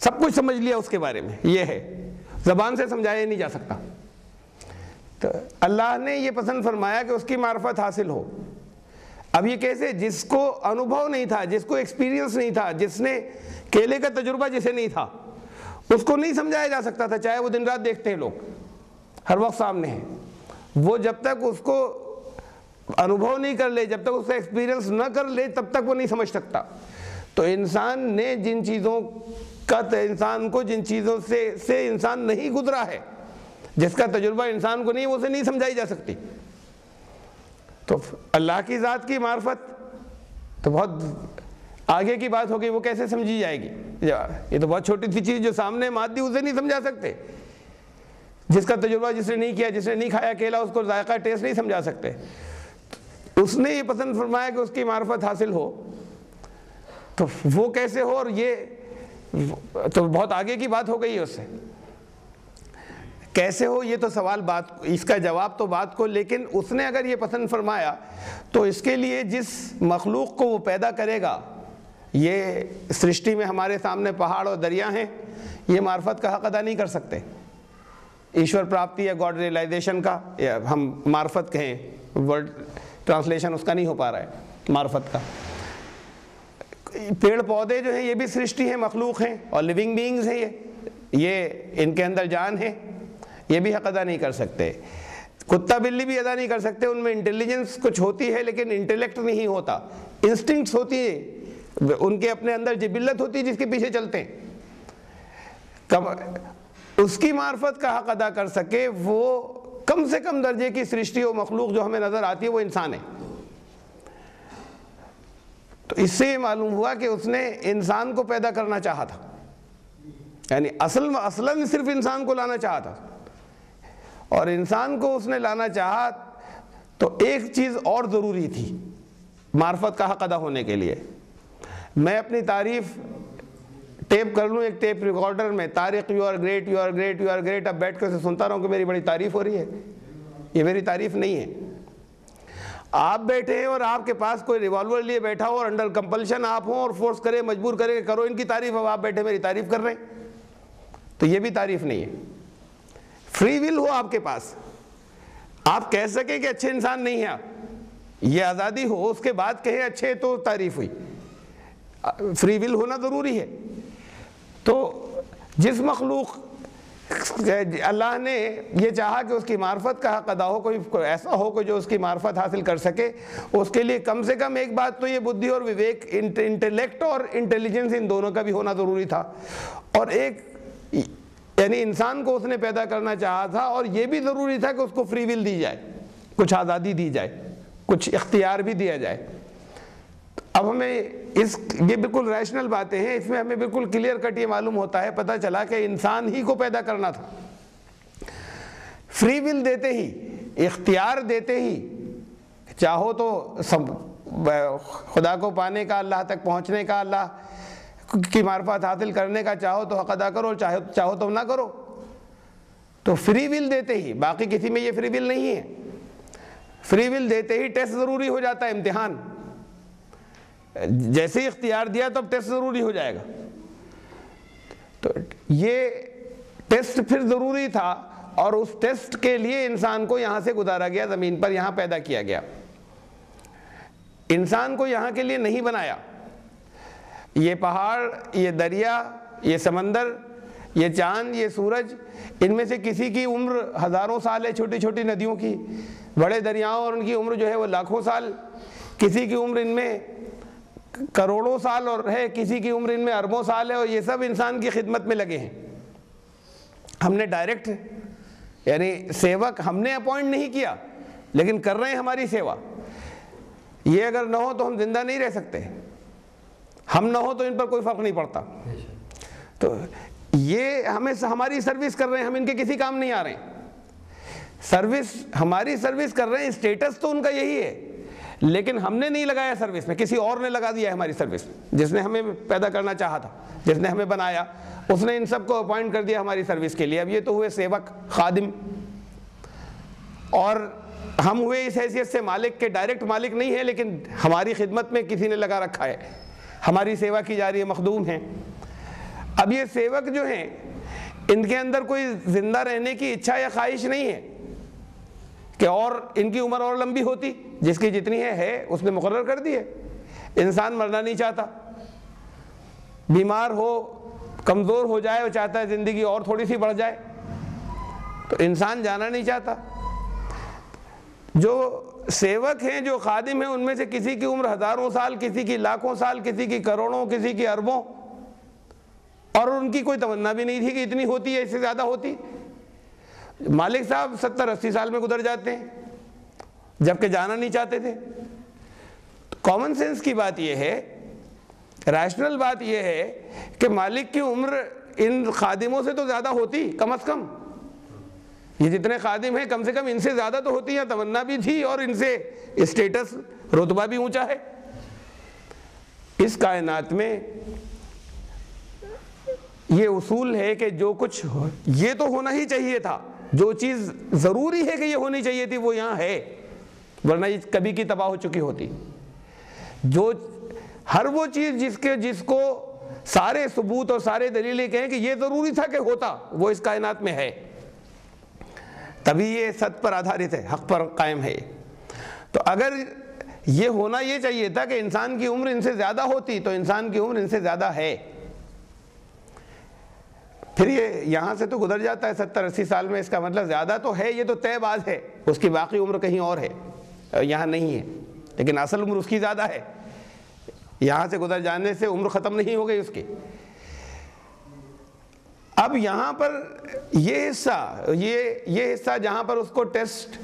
Speaker 1: سب کچھ سمجھ لیا اس کے بارے میں, یہ ہے, زبان سے سمجھایا نہیں جا سکتا. تو اللہ نے یہ پسند فرمایا کہ اس کی معرفت حاصل ہو. اب یہ کیسے؟ جس کو انوبھو نہیں تھا, جس کو ایکسپیرینس نہیں تھا, جس نے کیلے کا تجربہ جسے نہیں تھا, اس کو نہیں سمجھایا جا سکتا تھا, چاہے وہ دن رات دیکھتے ہیں لوگ, ہر وقت سامنے ہیں. وہ جب تک اس کو انوبھو نہیں کر لے, جب تک اس کا ایکسپیرینس نہ کر لے, تب تک وہ نہیں سمجھ سکتا. تو انسان نے جن چیزوں کا, انسان کو جن چیزوں سے انسان نہیں گزرا ہے, جس کا تجربہ انسان کو نہیں, وہ اسے نہیں سمجھائی جا سکتی. تو اللہ کی ذات کی معرفت تو بہت آگے کی بات ہوگی, وہ کیسے سمجھی جائے گی؟ یہ تو بہت چھوٹی سی چیز جو سامنے مادی, اسے نہیں سمجھا سکتے. جس کا تجربہ جس نے نہیں کیا, جس نے نہیں کھایا کیلا, اس کو ذائقہ ٹیسٹ نہیں سمجھا سکتے. اس نے یہ پسند فرمایا کہ اس کی معرفت حاصل ہو. تو وہ کیسے ہو, اور یہ تو بہت آگے کی بات ہو گئی ہے. اس سے کیسے ہو یہ تو سوال, بات اس کا جواب تو بات کو, لیکن اس نے اگر یہ پسند فرمایا تو اس کے لیے جس مخلوق کو وہ پیدا کرے گا, یہ سرشٹی میں ہمارے سامنے پہاڑ اور دریا ہیں, یہ معرفت کا حق ادا نہیں کر سکتے. ایشور پراپتی یا گاڈ ریئلائزیشن کا, یا ہم معرفت کہیں, ورڈ ٹرانسلیشن اس کا نہیں ہو پا رہا ہے معرفت کا. پیڑ پودے جو ہیں یہ بھی سرشٹی ہیں, مخلوق ہیں, اور لیونگ بینگز ہیں, یہ ان کے اندر جان ہے, یہ بھی حق ادا نہیں کر سکتے. کتا بلی بھی ادا نہیں کر سکتے, ان میں انٹیلیجنس کچھ ہوتی ہے لیکن انٹیلیکٹ نہیں ہوتا. انسٹنکٹس ہوتی ہیں, ان کے اپنے اندر جبلت ہوتی ہے جس کے پیچھے چلتے ہیں. اس کی معرفت کا حق ادا کر سکے وہ کم سے کم درجے کی سرشٹی و مخلوق جو ہمیں نظر آتی ہے وہ انسان ہے. تو اس سے یہ معلوم ہوا کہ اس نے انسان کو پیدا کرنا چاہا تھا, یعنی اصلاً صرف انسان کو لانا چاہا تھا. اور انسان کو اس نے لانا چاہا تو ایک چیز اور ضروری تھی معرفت کا حق ادا ہونے کے لیے. میں اپنی تعریف ٹیپ کر لوں ایک ٹیپ ریکارڈر میں, Tariq you are great, you are great, you are great, اب بیٹھ کر اسے سنتا رہوں کہ میری بڑی تعریف ہو رہی ہے. یہ میری تعریف نہیں ہے. آپ بیٹھے ہیں اور آپ کے پاس کوئی ریوالور لیے بیٹھا ہو اور انڈر کمپلشن آپ ہوں اور فورس کرے, مجبور کرے کہ کرو ان کی تعریف, اب آپ بیٹھے میری تعریف کر رہے ہیں, تو یہ بھی تعریف نہیں ہے. فری ول ہو آپ کے پاس, آپ کہہ سکیں کہ اچھے انسان نہیں ہیں آپ, یہ آزادی ہو, اس کے بعد کہیں اچھے, تو تعریف ہوئی. فری ول ہونا ضروری ہے. تو جس مخلوق اللہ نے یہ چاہا کہ اس کی معرفت کا حق ادا ہو, کوئی ایسا ہو کہ جو اس کی معرفت حاصل کر سکے, اس کے لیے کم سے کم ایک بات تو یہ بدھی اور وویک, انٹیلیکٹ اور انٹیلیجنس, ان دونوں کا بھی ہونا ضروری تھا. اور ایک یعنی انسان کو اس نے پیدا کرنا چاہا تھا, اور یہ بھی ضروری تھا کہ اس کو فری ول دی جائے, کچھ آزادی دی جائے, کچھ اختیار بھی دیا جائے. اب ہمیں یہ بالکل ریشنل باتیں ہیں, اس میں ہمیں بالکل کلیئر کٹ یہ معلوم ہوتا ہے, پتہ چلا کہ انسان ہی کو پیدا کرنا تھا. فری ول دیتے ہی, اختیار دیتے ہی, چاہو تو خدا کو پانے کا, اللہ تک پہنچنے کا, اللہ کی معرفت حاصل کرنے کا, چاہو تو حق ادا کرو, چاہو تو نہ کرو. تو فری ول دیتے ہی, باقی کسی میں یہ فری ول نہیں ہے. فری ول دیتے ہی ٹیسٹ ضروری ہو جاتا ہے, امتحان. جیسے ہی اختیار دیا تو اب ٹیسٹ ضروری ہو جائے گا. تو یہ ٹیسٹ پھر ضروری تھا، اور اس ٹیسٹ کے لیے انسان کو یہاں سے گزارا گیا، زمین پر یہاں پیدا کیا گیا. انسان کو یہاں کے لیے نہیں بنایا. یہ پہاڑ، یہ دریا، یہ سمندر، یہ چاند، یہ سورج، ان میں سے کسی کی عمر ہزاروں سال ہے، چھوٹی چھوٹی ندیوں کی. بڑے دریاؤں اور ان کی عمر جو ہے وہ لاکھوں سال. کسی کی عمر ان میں کروڑوں سال اور ہے، کسی کی عمر ان میں اربوں سال ہے، اور یہ سب انسان کی خدمت میں لگے ہیں. ہم نے ڈائریکٹ یعنی سیوک ہم نے اپوائنٹ نہیں کیا، لیکن کر رہے ہیں ہماری سیوا. یہ اگر نہ ہو تو ہم زندہ نہیں رہ سکتے، ہم نہ ہو تو ان پر کوئی فرق نہیں پڑتا. تو یہ ہماری سروس کر رہے ہیں، ہم ان کے کسی کام نہیں آ رہے ہیں. سروس ہماری سروس کر رہے ہیں، اسٹیٹس تو ان کا یہی ہے، لیکن ہم نے نہیں لگایا سروس میں، کسی اور نے لگا دیا ہے ہماری سروس میں. جس نے ہمیں پیدا کرنا چاہا تھا، جس نے ہمیں بنایا، اس نے ان سب کو اپوائنٹ کر دیا ہماری سروس کے لیے. اب یہ تو ہوئے سیوک، خادم، اور ہم ہوئے اس حیثیت سے مالک کے ڈائریکٹ مالک نہیں ہے، لیکن ہماری خدمت میں کسی نے لگا رکھا ہے، ہماری سیوا کی جا رہی ہے، مخدوم ہیں. اب یہ سیوک جو ہیں، ان کے اندر کوئی زندہ رہنے کی اچھا یا خواہش نہیں ہے کہ اور ان کی عمر اور لمبی ہوتی. جس کی جتنی ہے اس نے مقرر کر دی ہے. انسان مرنا نہیں چاہتا، بیمار ہو، کمزور ہو جائے، وہ چاہتا ہے زندگی اور تھوڑی سی بڑھ جائے. تو انسان جانا نہیں چاہتا. جو سیوک ہیں، جو خادم ہیں، ان میں سے کسی کی عمر ہزاروں سال، کسی کی لاکھوں سال، کسی کی کروڑوں، کسی کی اربوں، اور ان کی کوئی تمنا بھی نہیں تھی کہ اتنی ہوتی ہے، اس سے زیادہ ہوتی. مالک صاحب 70-80 سال میں گزر جاتے ہیں، جبکہ جانا نہیں چاہتے تھے. کامن سینس کی بات یہ ہے، ریشنل بات یہ ہے کہ مالک کی عمر ان خادموں سے تو زیادہ ہوتی، کم از کم. یہ جتنے خادم ہیں کم سے کم ان سے زیادہ تو ہوتی ہیں، تمنا بھی تھی، اور ان سے اسٹیٹس، رتبہ بھی اونچا ہے. اس کائنات میں یہ اصول ہے کہ جو کچھ یہ تو ہونا ہی چاہیے تھا، جو چیز ضروری ہے کہ یہ ہونی چاہیے تھی وہ یہاں ہے، ورنہ یہ کبھی کی تباہ ہو چکی ہوتی. جو ہر وہ چیز جس کو سارے ثبوت اور سارے دلیلیں کہیں کہ یہ ضروری تھا کہ ہوتا، وہ اس کائنات میں ہے. تبھی یہ سچ پر آدھارت ہے، حق پر قائم ہے. تو اگر یہ ہونا یہ چاہیے تھا کہ انسان کی عمر ان سے زیادہ ہوتی، تو انسان کی عمر ان سے زیادہ ہے. پھر یہ یہاں سے تو گزر جاتا ہے 70-80 سال میں، اس کا مطلب زیادہ تو ہے، یہ تو طے باز ہے، اس کی باقی عمر کہیں اور ہے، یہاں نہیں ہے. لیکن اصل عمر اس کی زیادہ ہے، یہاں سے گزر جانے سے عمر ختم نہیں ہو گئی اس کی. اب یہاں پر یہ حصہ جہاں پر اس کو ٹیسٹ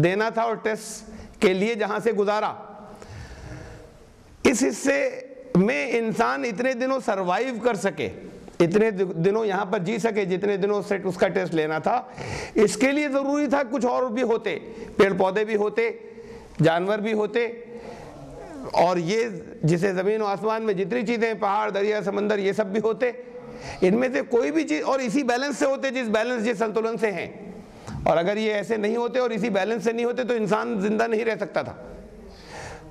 Speaker 1: دینا تھا اور ٹیسٹ کے لیے جہاں سے گزارا، اس حصے میں انسان اتنے دنوں سروائیو کر سکے، اتنے دنوں یہاں پر جی سکے جتنے دنوں سے اس کا ٹیسٹ لینا تھا. اس کے لیے ضروری تھا کچھ اور بھی ہوتے، پیڑ پودے بھی ہوتے، جانور بھی ہوتے، اور یہ جسے زمین و آسمان میں جتنی چیزیں، پہاڑ، دریا، سمندر، یہ سب بھی ہوتے. ان میں سے کوئی بھی چیز، اور اسی بیلنس سے ہوتے، جس سنتولن سے ہیں. اور اگر یہ ایسے نہیں ہوتے اور اسی بیلنس سے نہیں ہوتے تو انسان زندہ نہیں رہ سکتا تھا.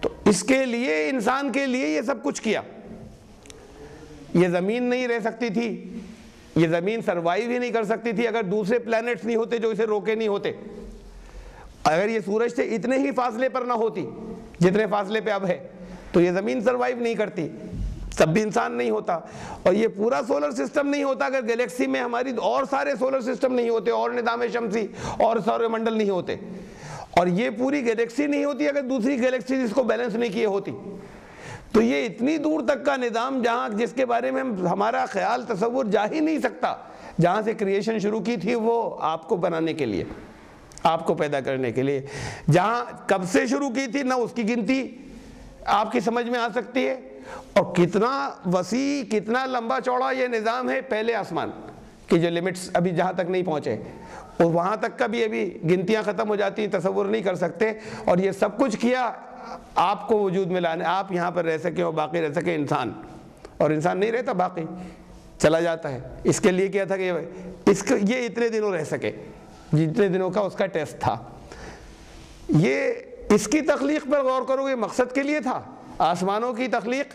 Speaker 1: تو اس کے لیے انسان کے لیے یہ سب کچھ کیا. یہ زمین نہیں رہ سکتی تھی، یہ زمین سروائیو ہی نہیں کر سکتی تھی اگر دوسرے پلانٹس نہیں ہوتے جو اسے روکے نہیں ہوتے. اگر یہ سورج سے اتنے ہی فاصلے پر نہ ہوتی جتنے فاصلے پہ اب ہے تو یہ زمین سروائیو نہیں کرتی، تب بھی انسان نہیں ہوتا. اور یہ پورا سولر سسٹم نہیں ہوتا اگر گلیکسی میں ہماری اور سارے سولر سسٹم نہیں ہوتے، اور نظام شمسی اور سور منڈل نہیں ہوتے، اور یہ پوری گلیکسی نہیں ہوتی اگر دوسری گلیکسی اس کو بیلنس نہیں کیے ہوتی. تو یہ اتنی دور تک کا نظام جس کے بارے میں ہمارا خیال، تصور جا ہی نہیں سکتا، جہاں سے کریشن شروع کی تھی وہ آپ کو بنانے کے لیے، آپ کو پیدا کرنے کے لیے. جہاں کب سے شروع کی تھی نہ اس کی گنتی آپ کی سمجھ میں آ سکتی ہے، اور کتنا وسیع، کتنا لمبا چوڑا یہ نظام ہے. پہلے آسمان کی جو لمٹس ابھی جہاں تک نہیں پہنچے، اور وہاں تک کا بھی ابھی گنتیاں ختم ہو جاتی ہیں، تصور نہیں کر سکتے. اور یہ سب کچھ کیا آپ کو وجود میں لانے، آپ یہاں پر رہ سکیں اور باقی رہ سکے انسان. اور انسان نہیں رہتا، باقی چلا جاتا ہے. اس کے لیے کیا تھا کہ یہ اتنے دنوں رہ سکے، جتنے دنوں کا اس کا ٹیسٹ تھا. یہ اس کی تخلیق پر غور کرو گے، مقصد کے لیے تھا آسمانوں کی تخلیق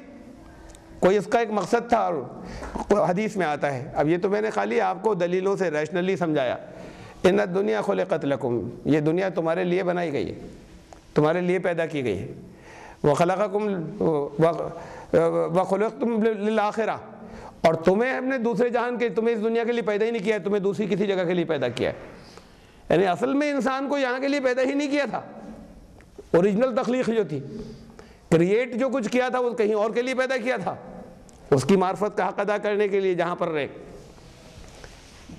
Speaker 1: کوئی اس کا ایک مقصد تھا، اور حدیث میں آتا ہے. اب یہ تو میں نے خالی آپ کو دلیلوں سے ریشنلی سمجھایا. ان الدنیا خلقت لکم، یہ دنیا تمہارے لیے بنائی گئی ہے، تمہارے لیے پیدا کی گئی ہے. وخلقکم وخلقتم للآخرہ، اور تمہیں ہم نے دوسرے جہان کے، تمہیں اس دنیا کے لیے پیدا ہی نہیں کیا ہے، تمہیں دوسری کسی جگہ کے لیے پیدا کیا ہے. یعنی اصل میں انسان کو یہاں کے لیے پیدا ہی نہیں کیا تھا. اوریجنل تخلیق جو تھی، کریٹ جو کچھ کیا تھا وہ کہیں اور کے لیے پیدا کیا تھا، اس کی معرفت کا حق ادا کرنے کے لیے جہاں پر رہے.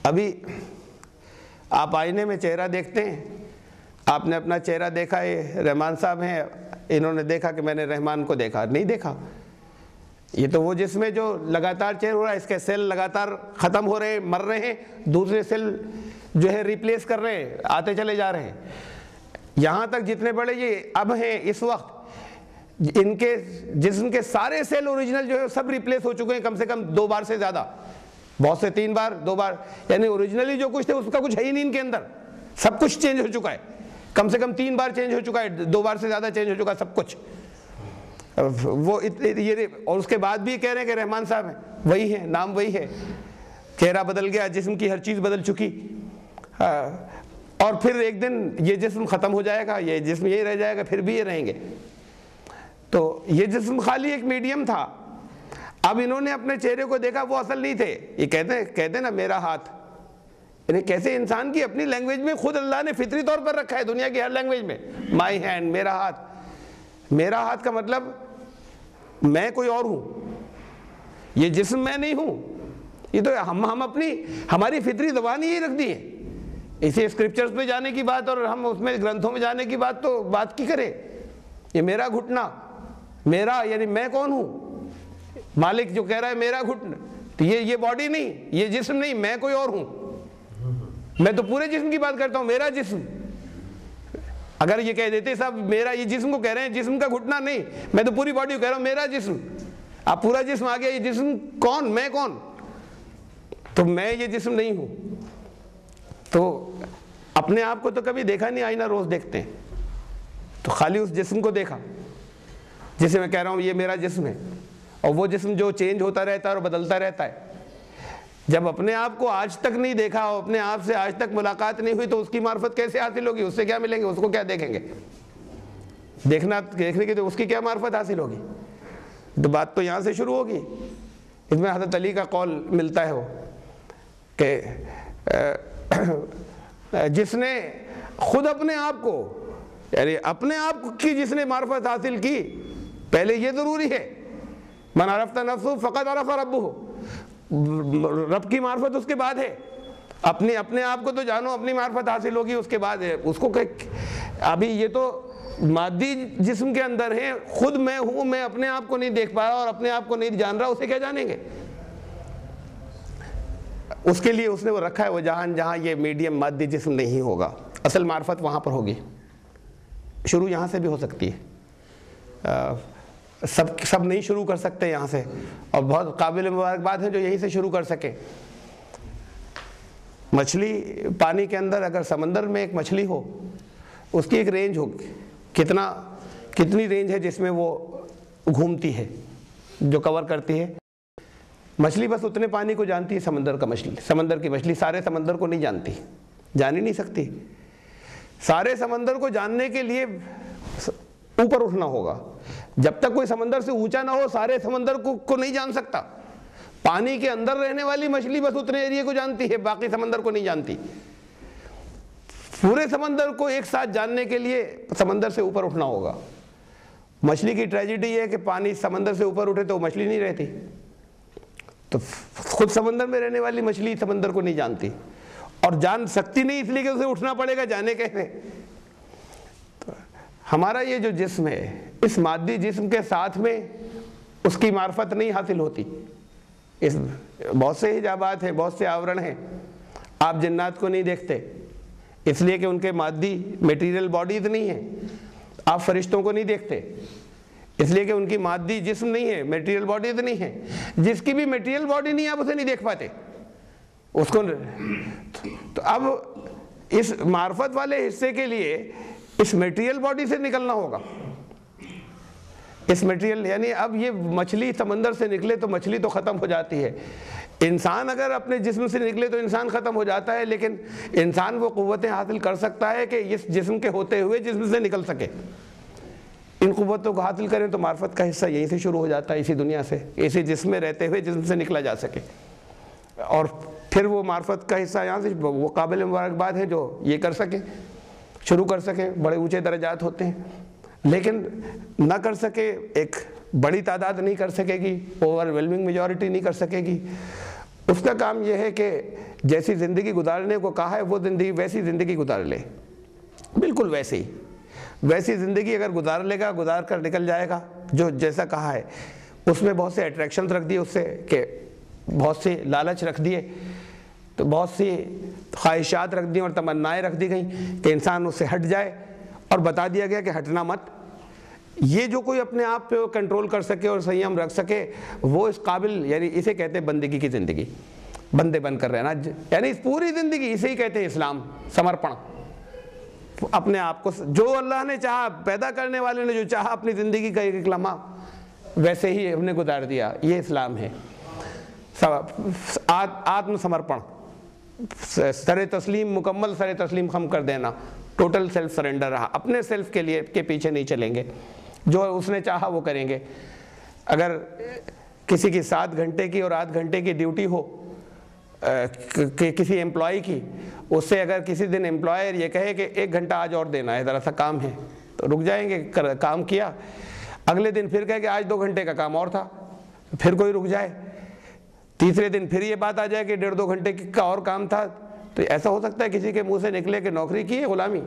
Speaker 1: ابھی آپ آئینے میں چہرہ دیکھتے ہیں، آپ نے اپنا چہرہ دیکھا، یہ رحمان صاحب ہیں، انہوں نے دیکھا کہ میں نے رحمان کو دیکھا، نہیں دیکھا. یہ تو وہ جس میں جو لگاتار چینج ہو رہا ہے، اس کے سیل لگاتار ختم ہو رہے ہیں، مر رہے ہیں، دوسرے سیل جو ہے ریپلیس کر رہے ہیں، آتے چلے جا رہے ہیں. یہاں تک جتنے بڑے یہ اب ہیں اس وقت، ان کے جسم کے سارے سیل اوریجنل جو ہے سب ریپلیس ہو چکے ہیں، کم سے کم 2 بار سے زیادہ، بہت سے 3 بار 2 بار. یعنی اوریجنلی جو کچھ تھے اس کا کچھ ہے ہی نہیں ان کے اندر، سب کچھ چینج ہو چکا ہے، کم سے کم 3 بار چینج ہو چکا ہے، 2 بار سے زیادہ چینج ہو چکا ہے سب کچھ. وہ یہ، اور اس کے بعد بھی کہہ رہے ہیں کہ رحمان صاحب ہیں، وہی ہیں، نام وہی ہے. چہرہ بدل گیا، جسم کی ہر چیز بدل چکی. اور پھر ایک دن یہ جسم ختم ہو جائے گا، یہ جسم یہی رہ جائے گا، پھر بھی یہ رہیں گے. تو یہ جسم خالی ایک میڈیم تھا. اب انہوں نے اپنے چہرے کو دیکھا، وہ اصل نہیں تھے. یہ کہتے ہیں نا میرا ہاتھ، یعنی کیسے انسان کی اپنی لینگویج میں خود اللہ نے فطری طور پر رکھا ہے، دنیا کی ہر لینگویج میں مائی ہینڈ، میرا ہاتھ. میرا ہاتھ کا مطلب میں کوئی اور ہوں، یہ جسم میں نہیں ہوں. یہ تو ہم اپنی ہماری فطری زبان ہی رکھ دی ہے. اسی اسکرپچرز پہ جانے کی بات اور ہم اس میں گرنتھوں میں جانے کی بات تو بات کی کرے. یہ میرا گھٹنا، میرا یعنی میں کون ہوں؟ مالک جو کہہ رہا ہے میرا گھٹنا، تو یہ باڈی نہیں، یہ جسم نہیں، میں کوئی اور ہوں. میں تو پورے جسم کی بات کرتا ہوں، میرا جسم. اگر یہ کہہ دیتے صاحب میرا، یہ جسم کو کہہ رہے ہیں، جسم کا گھٹنا نہیں، میں تو پوری باڈی کو کہہ رہا ہوں میرا جسم. اب پورا جسم آ گیا، یہ جسم کون؟ میں کون؟ تو میں یہ جسم نہیں ہوں. تو اپنے آپ کو تو کبھی دیکھا نہیں، آئینہ روز دیکھتے ہیں، تو خالی اس جسم کو دیکھا جسے میں کہہ رہا ہوں یہ میرا جسم ہے. اور وہ جسم جو چینج ہوتا رہتا ہے اور بدلتا رہتا ہے. جب اپنے آپ کو آج تک نہیں دیکھا اور اپنے آپ سے آج تک ملاقات نہیں ہوئی، تو اس کی معرفت کیسے حاصل ہوگی؟ اس سے کیا ملیں گے؟ اس کو کیا دیکھیں گے؟ دیکھنے کی تو اس کی کیا معرفت حاصل ہوگی؟ تو بات تو یہاں سے شروع ہوگی. اس میں حضرت علی کا قول ملتا ہے وہ کہ جس نے خود اپنے آپ کو، یعنی اپنے آپ کی جس نے معرفت حاصل کی، پہلے یہ ضروری ہے من عرفت نفسہ فقد عرف ربہ، رب کی معرفت اس کے بعد ہے. اپنے آپ کو تو جانو، اپنی معرفت حاصل ہوگی اس کے بعد ہے. اس کو ابھی یہ تو مادی جسم کے اندر ہے، خود میں ہوں، میں اپنے آپ کو نہیں دیکھ پا رہا اور اپنے آپ کو نہیں جان رہا، اسے کیا جانیں گے؟ اس کے لیے اس نے وہ رکھا ہے وہ جہان جہاں یہ میڈیم مادی جسم نہیں ہوگا. اصل معرفت وہاں پر ہوگی. شروع یہاں سے بھی ہو سکتی ہے، سب نہیں شروع کر سکتے یہاں سے، اور بہت قابل مبارکباد ہیں جو یہیں سے شروع کر سکے. مچھلی پانی کے اندر، اگر سمندر میں ایک مچھلی ہو، اس کی ایک رینج ہوگی، کتنی رینج ہے جس میں وہ گھومتی ہے، جو کور کرتی ہے. مچھلی بس اتنے پانی کو جانتی ہے، سمندر کی مچھلی سارے سمندر کو نہیں جانتی، جان ہی نہیں سکتی. سارے سمندر کو جاننے کے لیے اوپر اٹھنا ہوگا. جب تک کوئی سمندر سے اونچا نہ ہو، سارے سمندر کو نہیں جان سکتا. پانی کے اندر رہنے والی مچھلی بس اتنے ایریے کو جانتی ہے، باقی سمندر کو نہیں جانتی. پورے سمندر کو ایک ساتھ جاننے کے لیے سمندر سے اوپر اٹھنا ہوگا. مچھلی کی ٹریجڈی یہ ہے کہ پانی سمندر سے اوپر اٹھے تو وہ مچھلی نہیں رہتی. تو خود سمندر میں رہنے والی مچھلی سمندر کو نہیں جانتی، اور جان سکتی نہیں، اس لیے کہ اسے اٹھنا پڑے گا، جانے کیسے؟ ہمارا یہ جو جسم ہے، اس مادی جسم کے ساتھ میں اس کی معرفت نہیں حاصل ہوتی. بہت سے حجابات ہیں، بہت سے آورن ہیں. آپ جنات کو نہیں دیکھتے اس لیے کہ ان کے مادی میٹیریل باڈیز نہیں ہیں. آپ فرشتوں کو نہیں دیکھتے اس لیے کہ ان کی مادی جسم نہیں ہے، میٹیریل باڈیز نہیں ہیں. جس کی بھی میٹیریل باڈی نہیں ہے آپ اسے نہیں دیکھ پاتے اس کو. تو اب اس معرفت والے حصے کے لیے اس میٹیریل باڈی سے نکلنا ہوگا. اس میٹیریل، یعنی اب یہ مچھلی سمندر سے نکلے تو مچھلی تو ختم ہو جاتی ہے، انسان اگر اپنے جسم سے نکلے تو انسان ختم ہو جاتا ہے، لیکن انسان وہ قوتیں حاصل کر سکتا ہے کہ اس جسم کے ہوتے ہوئے جسم سے نکل سکے۔ ان قوتوں کو حاصل کریں تو معرفت کا حصہ یہیں سے شروع ہو جاتا ہے، اسی دنیا سے، اسی جسم میں رہتے ہوئے جسم سے نکلا جا سکے، اور پھر وہ معرفت کا حصہ یہاں سے وہ قابل مبارکباد ہیں جو یہ کر سکیں، شروع کر سکیں، بڑے اونچے درجات ہوتے ہیں، لیکن نہ کر سکے، ایک بڑی تعداد نہیں کر سکے گی، اوور ویلمنگ میجورٹی نہیں کر سکے گی۔ اس کا کام یہ ہے کہ جیسی زندگی گزارنے کو کہا ہے وہ زندگی ویسی زندگی گزار لے، بالکل ویسے ہی، ویسی زندگی اگر گزار لے گا، گزار کر نکل جائے گا جو جیسا کہا ہے۔ اس میں بہت سے اٹریکشنز رکھ دیے، اس سے کہ بہت سے لالچ رکھ دیے، تو بہت سی خواہشات رکھ دی اور تمنائیں رکھ دی گئیں کہ انسان اس سے ہٹ جائے، اور بتا دیا گیا کہ ہٹنا مت۔ یہ جو کوئی اپنے آپ پہ کنٹرول کر سکے اور سنیم رکھ سکے وہ اس قابل، یعنی اسے کہتے ہیں بندگی کی زندگی، بندے بن کر رہنا، یعنی اس پوری زندگی اسے ہی کہتے ہیں اسلام، سمرپن۔ اپنے آپ کو جو اللہ نے چاہا، پیدا کرنے والے نے جو چاہا اپنی زندگی کا ایک لمحہ ویسے ہی ہم نے گزار دیا، یہ اسلام ہے۔ آتم سمرپن، سر تسلیم، مکمل سر تسلیم خم کر دینا، ٹوٹل سیلف سرنڈر رہا، اپنے سیلف کے لیے کے پیچھے نہیں چلیں گے، جو اس نے چاہا وہ کریں گے۔ اگر کسی کی 7 گھنٹے کی اور 8 گھنٹے کی ڈیوٹی ہو کسی امپلائی کی، اس سے اگر کسی دن امپلائر یہ کہے کہ 1 گھنٹہ آج اور دینا ہے، ذرا سا کام ہے، تو رک جائیں گے، کام کیا۔ اگلے دن پھر کہے کہ آج 2 گھنٹے کا کام اور تھا، پھر کوئی رک جائے۔ تیسرے دن پھر یہ بات آ جائے کہ 1.5-2 گھنٹے کا اور کام تھا، تو ایسا ہو سکتا ہے کسی کے منہ سے نکلے کہ نوکری کی ہے غلامی؟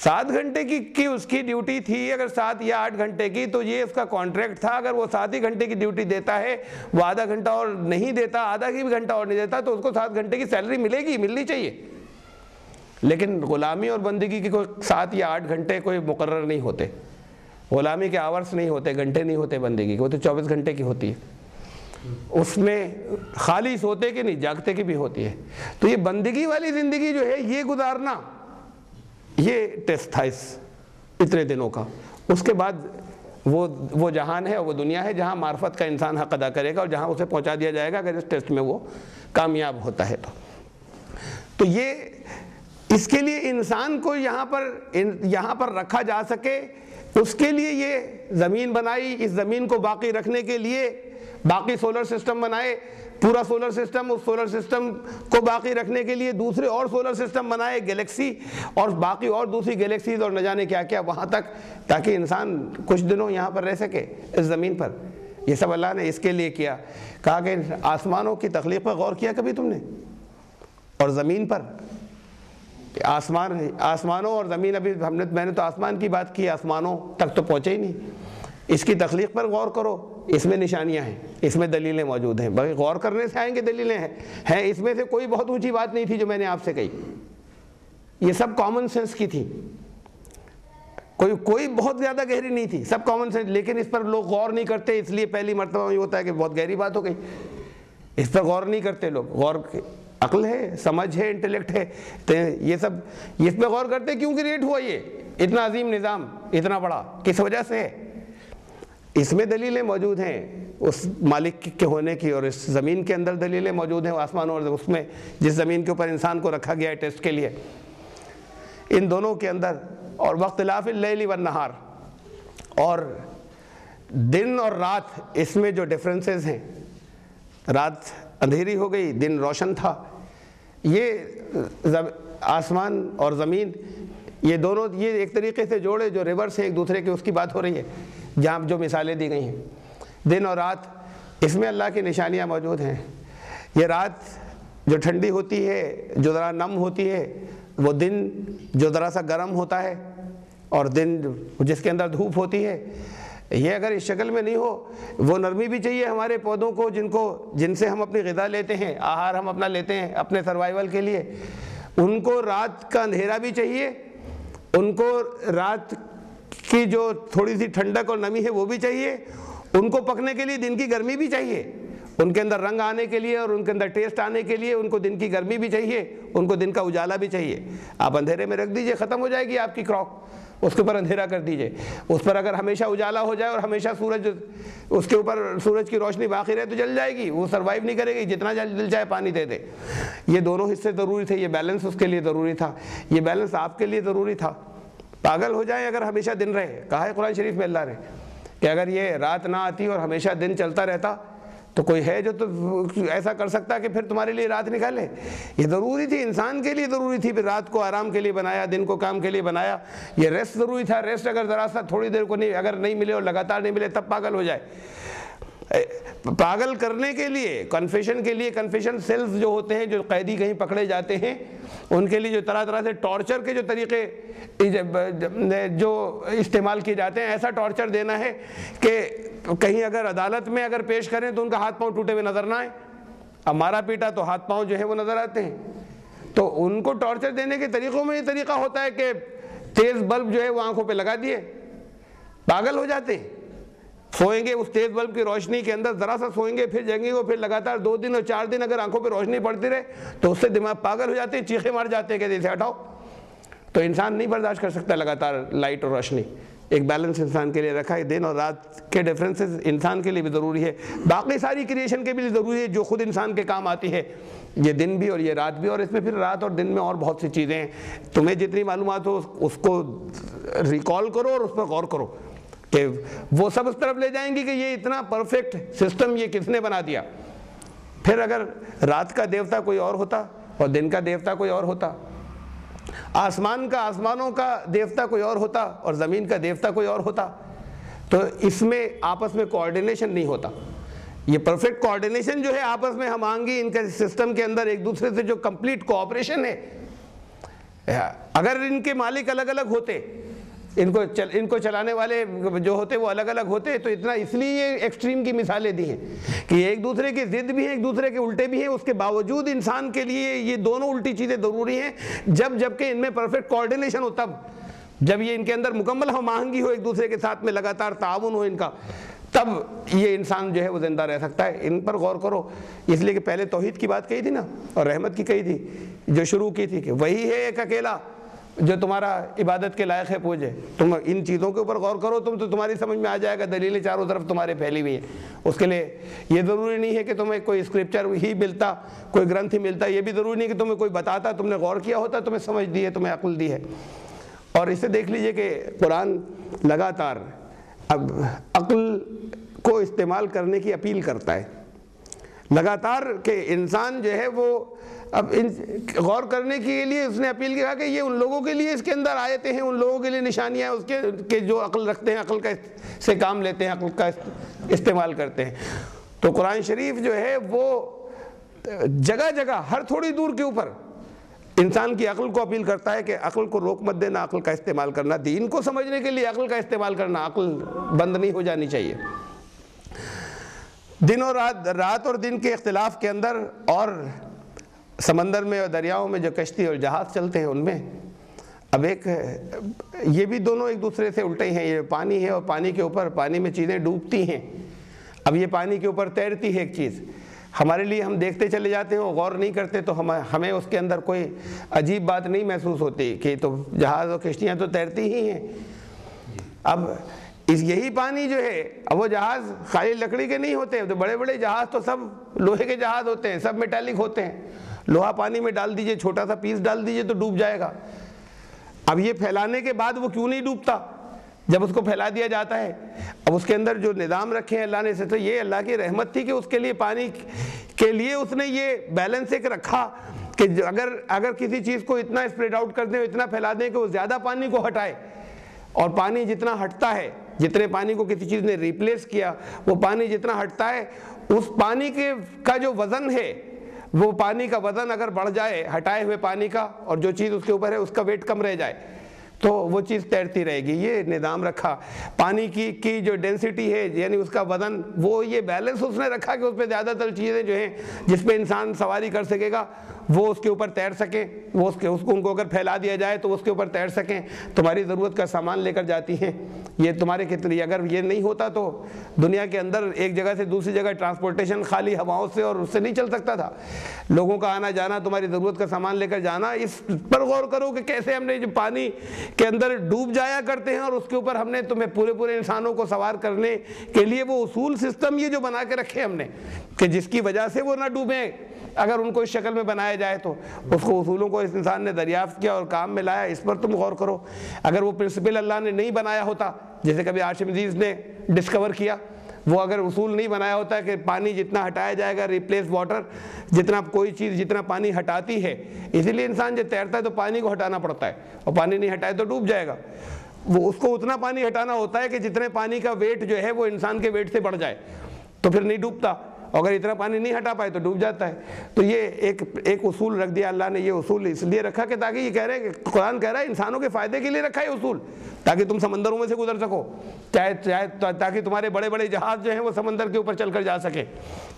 Speaker 1: 7 گھنٹے کی اس کی ڈیوٹی تھی، اگر 7 یا 8 گھنٹے کی تو یہ اس کا کانٹریکٹ تھا، اگر وہ 7 ہی گھنٹے کی ڈیوٹی دیتا ہے، وہ آدھا گھنٹہ اور نہیں دیتا، آدھا کی بھی گھنٹہ اور نہیں دیتا، تو اس کو 7 گھنٹے کی سیلری ملے گی، ملنی چاہیے۔ لیکن غلامی اور بندگی کی کوئی 7 یا 8 گھنٹے کوئی مقرر نہیں ہوتے، غلامی کے آورس نہیں ہوتے، گھنٹے نہیں ہوتے بندگی کے، وہ تو 24 گھنٹے کی ہوتی ہے، اس میں خالی سوتے کی نہیں، جاگتے کی بھی ہوتی ہے۔ تو یہ بندگی والی زندگی جو ہے یہ گزارنا، یہ ٹیسٹ تھا اس اتنے دنوں کا۔ اس کے بعد وہ جہان ہے، وہ دنیا ہے جہاں معرفت کا انسان حق ادا کرے گا، اور جہاں اسے پہنچا دیا جائے گا اگر اس ٹیسٹ میں وہ کامیاب ہوتا ہے تو یہ اس کے لیے انسان کو یہاں پر رکھا جا سکے، اس کے لیے یہ زمین بنائی، اس زمین کو باقی رکھنے کے لیے باقی سولر سسٹم بنائے، پورا سولر سسٹم، اس سولر سسٹم کو باقی رکھنے کے لیے دوسرے اور سولر سسٹم بنائے، گیلیکسی اور باقی اور دوسری گیلیکسیز اور نہ جانے کیا کیا وہاں تک، تاکہ انسان کچھ دنوں یہاں پر رہ سکے اس زمین پر۔ یہ سب اللہ نے اس کے لیے کیا۔ کہا کہ آسمانوں کی تخلیق پر غور کیا کبھی تم نے؟ اور زمین پر، آسمانوں اور زمین، ابھی میں نے تو آسمان کی بات کی، آسمانوں تک تو پہنچے ہی نہیں۔ اس کی تخلیق پر غور کرو، اس میں نشانیاں ہیں، اس میں دلیلیں موجود ہیں، باقی غور کرنے سے آئیں گے دلیلیں ہیں۔ اس میں سے کوئی بہت اونچی بات نہیں تھی جو میں نے آپ سے کہی، یہ سب کامن سینس کی تھی، کوئی بہت زیادہ گہری نہیں تھی، سب کامن سینس، لیکن اس پر لوگ غور نہیں کرتے، اس لیے پہلی مرتبہ یہ ہوتا ہے کہ بہت گہری بات ہو گئی، اس پر غور نہیں کرتے لوگ۔ غور عقل ہے، سمجھ ہے، انٹلیکٹ ہے، تو یہ سب اس پہ غور کرتے کیوں کریٹ ہوا یہ اتنا عظیم نظام، اتنا بڑا، کس وجہ سے ہے؟ اس میں دلیلیں موجود ہیں اس مالک کے ہونے کی، اور اس زمین کے اندر دلیلیں موجود ہیں آسمان اور اس میں، جس زمین کے اوپر انسان کو رکھا گیا ہے ٹیسٹ کے لیے، ان دونوں کے اندر۔ اور واختلاف اللیل والنہار، اور دن اور رات، اس میں جو ڈفرینسز ہیں، رات اندھیری ہو گئی، دن روشن تھا، یہ آسمان اور زمین، یہ دونوں یہ ایک طریقے سے جوڑے جو ریورس ہیں ایک دوسرے کے، اس کی بات ہو رہی ہے جہاں جو مثالیں دی گئی ہیں، دن اور رات، اس میں اللہ کی نشانیاں موجود ہیں۔ یہ رات جو ٹھنڈی ہوتی ہے، جو ذرا نم ہوتی ہے، وہ دن جو ذرا سا گرم ہوتا ہے، اور دن جس کے اندر دھوپ ہوتی ہے، یہ اگر اس شکل میں نہیں ہو، وہ نرمی بھی چاہیے ہمارے پودوں کو، جن سے ہم اپنی غذا لیتے ہیں، آہار ہم اپنا لیتے ہیں اپنے سروائیول کے لیے، ان کو رات کا اندھیرا بھی چاہیے، ان کو رات کی جو تھوڑی سی ٹھنڈک اور نمی ہے وہ بھی چاہیے، ان کو پکنے کے لیے دن کی گرمی بھی چاہیے، ان کے اندر رنگ آنے کے لیے اور ان کے اندر ٹیسٹ آنے کے لیے ان کو دن کی گرمی بھی چاہیے، ان کو دن کا اجالا بھی چاہیے۔ آپ اندھیرے میں رکھ دیجئے، ختم ہو جائے گی آپ کی کراپ، اس کے اوپر اندھیرا کر دیجئے. اس پر اگر ہمیشہ اجالا ہو جائے اور ہمیشہ سورج اس کے اوپر سورج کی روشنی باقی رہے تو جل جائے گی, وہ سروائیو نہیں کرے گی, جتنا جل جائے پانی دے دے. یہ دونوں حصے ضروری تھے, یہ بیلنس اس کے لیے ضروری تھا, یہ بیلنس آپ کے لیے ضروری تھا. پاگل ہو جائیں اگر ہمیشہ دن رہے. کہا ہے قرآن شریف میں اللہ نے کہ اگر یہ رات نہ آتی اور ہمیشہ دن چلتا رہتا تو کوئی ہے جو تو ایسا کر سکتا کہ پھر تمہارے لیے رات نکالے. یہ ضروری تھی, انسان کے لیے ضروری تھی. پھر رات کو آرام کے لیے بنایا, دن کو کام کے لیے بنایا. یہ ریسٹ ضروری تھا. ریسٹ اگر ذرا سا تھوڑی دیر کو نہیں, اگر نہیں ملے اور لگاتار نہیں ملے تب پاگل ہو جائے. پاگل کرنے کے لیے, کنفیشن کے لیے, کنفیشن سیلز جو ہوتے ہیں, جو قیدی کہیں پکڑے جاتے ہیں, ان کے لیے جو طرح طرح سے ٹارچر کے جو طریقے جو استعمال کیے جاتے ہیں, ایسا ٹارچر دینا ہے کہ کہیں اگر عدالت میں اگر پیش کریں تو ان کا ہاتھ پاؤں ٹوٹے ہوئے نظر نہ آئے. اب مارا پیٹا تو ہاتھ پاؤں جو ہے وہ نظر آتے ہیں. تو ان کو ٹارچر دینے کے طریقوں میں یہ طریقہ ہوتا ہے کہ تیز بلب جو ہے وہ آنکھوں پہ لگا دیے, پاگل ہو جاتے ہیں. سوئیں گے اس تیز بلب کی روشنی کے اندر, ذرا سا سوئیں گے, پھر جگیں گے, وہ پھر لگاتار 2 دن اور 4 دن اگر آنکھوں پہ روشنی پڑتی رہے تو اس سے دماغ پاگل ہو جاتے ہیں, چیخے مار جاتے ہیں کہ اسے ہٹاؤ. تو انسان نہیں برداشت کر سکتا لگاتار لائٹ اور روشنی. ایک بیلنس انسان کے لیے رکھا ہے. دن اور رات کے ڈفرینسز انسان کے لیے بھی ضروری ہے, باقی ساری کریشن کے بھی ضروری ہے جو خود انسان کے کام آتی ہے. یہ دن بھی اور یہ رات بھی, اور اس میں پھر رات اور دن میں اور بہت سی چیزیں ہیں. تمہیں جتنی معلومات ہو اس کو ریکال کرو اور اس پر غور کرو کہ وہ سب اس طرف لے جائیں گی کہ یہ اتنا پرفیکٹ سسٹم یہ کس نے بنا دیا. پھر اگر رات کا دیوتا کوئی اور ہوتا اور دن کا دیوتا کوئی اور ہوتا, آسمانوں کا دیوتا کوئی اور ہوتا اور زمین کا دیوتا کوئی اور ہوتا, تو اس میں آپس میں کوآرڈینیشن نہیں ہوتا. یہ پرفیکٹ کوآرڈینیشن جو ہے آپس میں ہم آنگی ان کے سسٹم کے اندر ایک دوسرے سے جو کمپلیٹ کوآپریشن ہے, اگر ان کے مالک الگ الگ ہوتے, ان کو چلانے والے جو ہوتے وہ الگ الگ ہوتے, تو اتنا اس لیے یہ ایکسٹریم کی مثالیں دی ہیں کہ ایک دوسرے کی ضد بھی ہیں, ایک دوسرے کے الٹے بھی ہیں. اس کے باوجود انسان کے لیے یہ دونوں الٹی چیزیں ضروری ہیں. جبکہ ان میں پرفیکٹ کوآرڈینیشن ہو, تب جب یہ ان کے اندر مکمل ہم آہنگی ہو, ایک دوسرے کے ساتھ میں لگاتار تعاون ہو ان کا, تب یہ انسان جو ہے وہ زندہ رہ سکتا ہے. ان پر غور کرو, اس لیے کہ پہلے توحید کی بات کہی تھی نا, اور رحمت کی کہی تھی, جو شروع کی تھی کہ وہی ہے ایک اکیلا جو تمہارا عبادت کے لائق ہے پوجے. تم ان چیزوں کے اوپر غور کرو, تو تمہاری سمجھ میں آ جائے گا. دلیلیں چاروں طرف تمہارے پھیلی ہوئی ہیں. اس کے لیے یہ ضروری نہیں ہے کہ تمہیں کوئی اسکرپچر ہی ملتا, کوئی گرنتھ ہی ملتا. یہ بھی ضروری نہیں کہ تمہیں کوئی بتاتا, تم نے غور کیا ہوتا, تمہیں سمجھ دی ہے, تمہیں عقل دی ہے. اور اسے دیکھ لیجئے کہ قرآن لگاتار اب عقل کو استعمال کرنے کی اپیل کرتا ہے لگاتار, کہ انسان جو ہے وہ اب غور کرنے کے لیے اس نے اپیل کیا کہ یہ ان لوگوں کے لیے اس کے اندر آیتیں ہیں, ان لوگوں کے لیے نشانیاں ہیں اس کے کہ جو عقل رکھتے ہیں, عقل کا سے کام لیتے ہیں, عقل کا استعمال کرتے ہیں. تو قرآن شریف جو ہے وہ جگہ جگہ ہر تھوڑی دور کے اوپر انسان کی عقل کو اپیل کرتا ہے کہ عقل کو روک مت دینا, عقل کا استعمال کرنا. دین کو سمجھنے کے لیے عقل کا استعمال کرنا, عقل بند نہیں ہو جانی چاہیے. دن اور رات اور دن کے اختلاف کے اندر, اور سمندر میں اور دریاؤں میں جو کشتی اور جہاز چلتے ہیں ان میں, اب ایک یہ بھی دونوں ایک دوسرے سے الٹے ہیں. یہ پانی ہے اور پانی کے اوپر, پانی میں چیزیں ڈوبتی ہیں. اب یہ پانی کے اوپر تیرتی ہے ایک چیز, ہمارے لیے ہم دیکھتے چلے جاتے ہیں, غور نہیں کرتے, تو ہمیں اس کے اندر کوئی عجیب بات نہیں محسوس ہوتی کہ تو جہاز اور کشتیاں تو تیرتی ہی ہیں. اب یہی پانی جو ہے, اب وہ جہاز خالی لکڑی کے نہیں ہوتے, تو بڑے بڑے جہاز تو سب لوہے کے جہاز ہوتے ہیں, سب میٹالک ہوتے ہیں. لوہا پانی میں ڈال دیجئے, چھوٹا سا پیس ڈال دیجئے تو ڈوب جائے گا. اب یہ پھیلانے کے بعد وہ کیوں نہیں ڈوبتا جب اس کو پھیلا دیا جاتا ہے؟ اب اس کے اندر جو نظام رکھے ہیں اللہ نے, سے تو یہ اللہ کی رحمت تھی کہ اس کے لیے پانی کے لیے اس نے یہ بیلنس ایک رکھا کہ اگر کسی چیز کو اتنا اسپریڈ آؤٹ کر دیں, اتنا پھیلا دیں کہ وہ زیادہ پانی کو ہٹائے, اور پانی جتنا ہٹتا ہے, جتنے پانی کو کسی چیز نے ریپلیس کیا, وہ پانی جتنا ہٹتا ہے, اس پانی کا جو وزن ہے, وہ پانی کا وزن اگر بڑھ جائے ہٹائے ہوئے پانی کا, اور جو چیز اس کے اوپر ہے اس کا ویٹ کم رہ جائے, تو وہ چیز تیرتی رہے گی. یہ نظام رکھا پانی کی جو ڈینسٹی ہے, یعنی اس کا وزن, وہ یہ بیلنس اس نے رکھا کہ اس پہ زیادہ تر چیزیں جو ہیں جس پہ انسان سواری کر سکے گا وہ اس کے اوپر تیر سکیں, وہ ان کو اگر پھیلا دیا جائے تو اس کے اوپر تیر سکیں. تمہاری ضرورت کا سامان لے کر جاتی ہیں, یہ تمہارے کتنی، اگر یہ نہیں ہوتا تو دنیا کے اندر ایک جگہ سے دوسری جگہ ٹرانسپورٹیشن خالی ہواؤں سے اور اس سے نہیں چل سکتا تھا. لوگوں کا آنا جانا، تمہاری ضرورت کا سامان لے کر جانا. اس پر غور کرو کہ کیسے ہم نے جو پانی کے اندر ڈوب جایا کرتے ہیں اور اس کے اوپر ہم نے تمہیں پورے انسانوں کو سوار کرنے کے لیے وہ اصول سسٹم یہ جو بنا کے رکھے ہم نے کہ جس کی وجہ سے وہ نہ ڈوبیں اگر ان کو اس شکل میں بنایا جائے تو. اس کو اصولوں کو اس انسان نے دریافت کیا اور کام میں لایا. اس پر تم غور کرو. اگر وہ پرنسپل اللہ نے نہیں بنایا ہوتا، جیسے کبھی آرشمیدس نے ڈسکور کیا، وہ اگر اصول نہیں بنایا ہوتا کہ پانی جتنا ہٹایا جائے گا ریپلیس واٹر، جتنا کوئی چیز جتنا پانی ہٹاتی ہے، اسی لیے انسان جب تیرتا ہے تو پانی کو ہٹانا پڑتا ہے، اور پانی نہیں ہٹائے تو ڈوب جائے گا. وہ اس کو اتنا پانی ہٹانا ہوتا ہے کہ جتنے پانی کا ویٹ جو ہے وہ انسان کے ویٹ سے بڑھ جائے تو پھر نہیں ڈوبتا. اگر اتنا پانی نہیں ہٹا پائے تو ڈوب جاتا ہے. تو یہ ایک اصول رکھ دیا اللہ نے. یہ اصول اس لیے رکھا کہ تاکہ یہ کہہ رہے ہیں کہ قرآن کہہ رہا ہے انسانوں کے فائدے کے لیے رکھا ہے اصول، تاکہ تم سمندروں میں سے گزر سکو، چاہے تاکہ تمہارے بڑے بڑے جہاز جو ہیں وہ سمندر کے اوپر چل کر جا سکیں،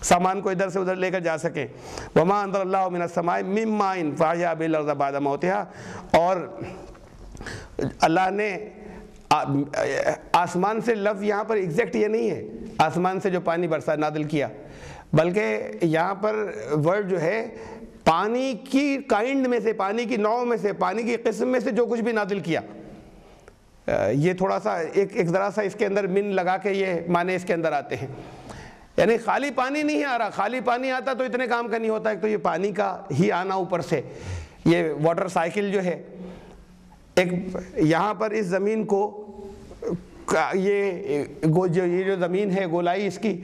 Speaker 1: سامان کو ادھر سے ادھر لے کر جا سکیں. وما انزل اللہ من السماء من ماء فاحیا به الارض بعد موتها. اور اللہ نے آسمان سے، لفظ یہاں پر ایگزیکٹ یہ نہیں ہے آسمان سے جو پانی برسا نازل کیا، بلکہ یہاں پر ورڈ جو ہے پانی کی کائنڈ میں سے، پانی کی نوع میں سے، پانی کی قسم میں سے جو کچھ بھی نازل کیا. یہ تھوڑا سا ایک ذرا سا اس کے اندر من لگا کے یہ معنی اس کے اندر آتے ہیں. یعنی خالی پانی نہیں آ رہا. خالی پانی آتا تو اتنے کام کا نہیں ہوتا. ایک تو یہ پانی کا ہی آنا اوپر سے، یہ واٹر سائیکل جو ہے، ایک یہاں پر اس زمین کو یہ جو زمین ہے گولائی اس کی،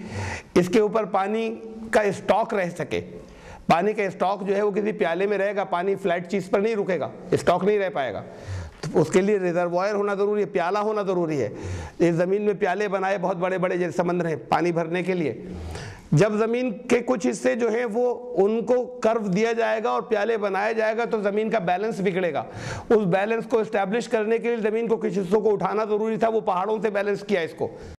Speaker 1: اس کے اوپر پانی کا اسٹاک رہ سکے. پانی کا اسٹاک جو ہے وہ کسی پیالے میں رہے گا، پانی فلیٹ چیز پر نہیں رکے گا، اسٹاک نہیں رہ پائے گا. تو اس کے لیے ریزروائر ہونا ضروری ہے، پیالہ ہونا ضروری ہے. اس زمین میں پیالے بنائے بہت بڑے بڑے جیسے سمندر ہیں پانی بھرنے کے لیے. جب زمین کے کچھ حصے جو ہیں وہ ان کو کرو دیا جائے گا اور پیالے بنایا جائے گا تو زمین کا بیلنس بگڑے گا. اس بیلنس کو اسٹیبلش کرنے کے لیے زمین کو کچھ حصوں کو اٹھانا ضروری تھا. وہ پہاڑوں سے بیلنس کیا اس کو.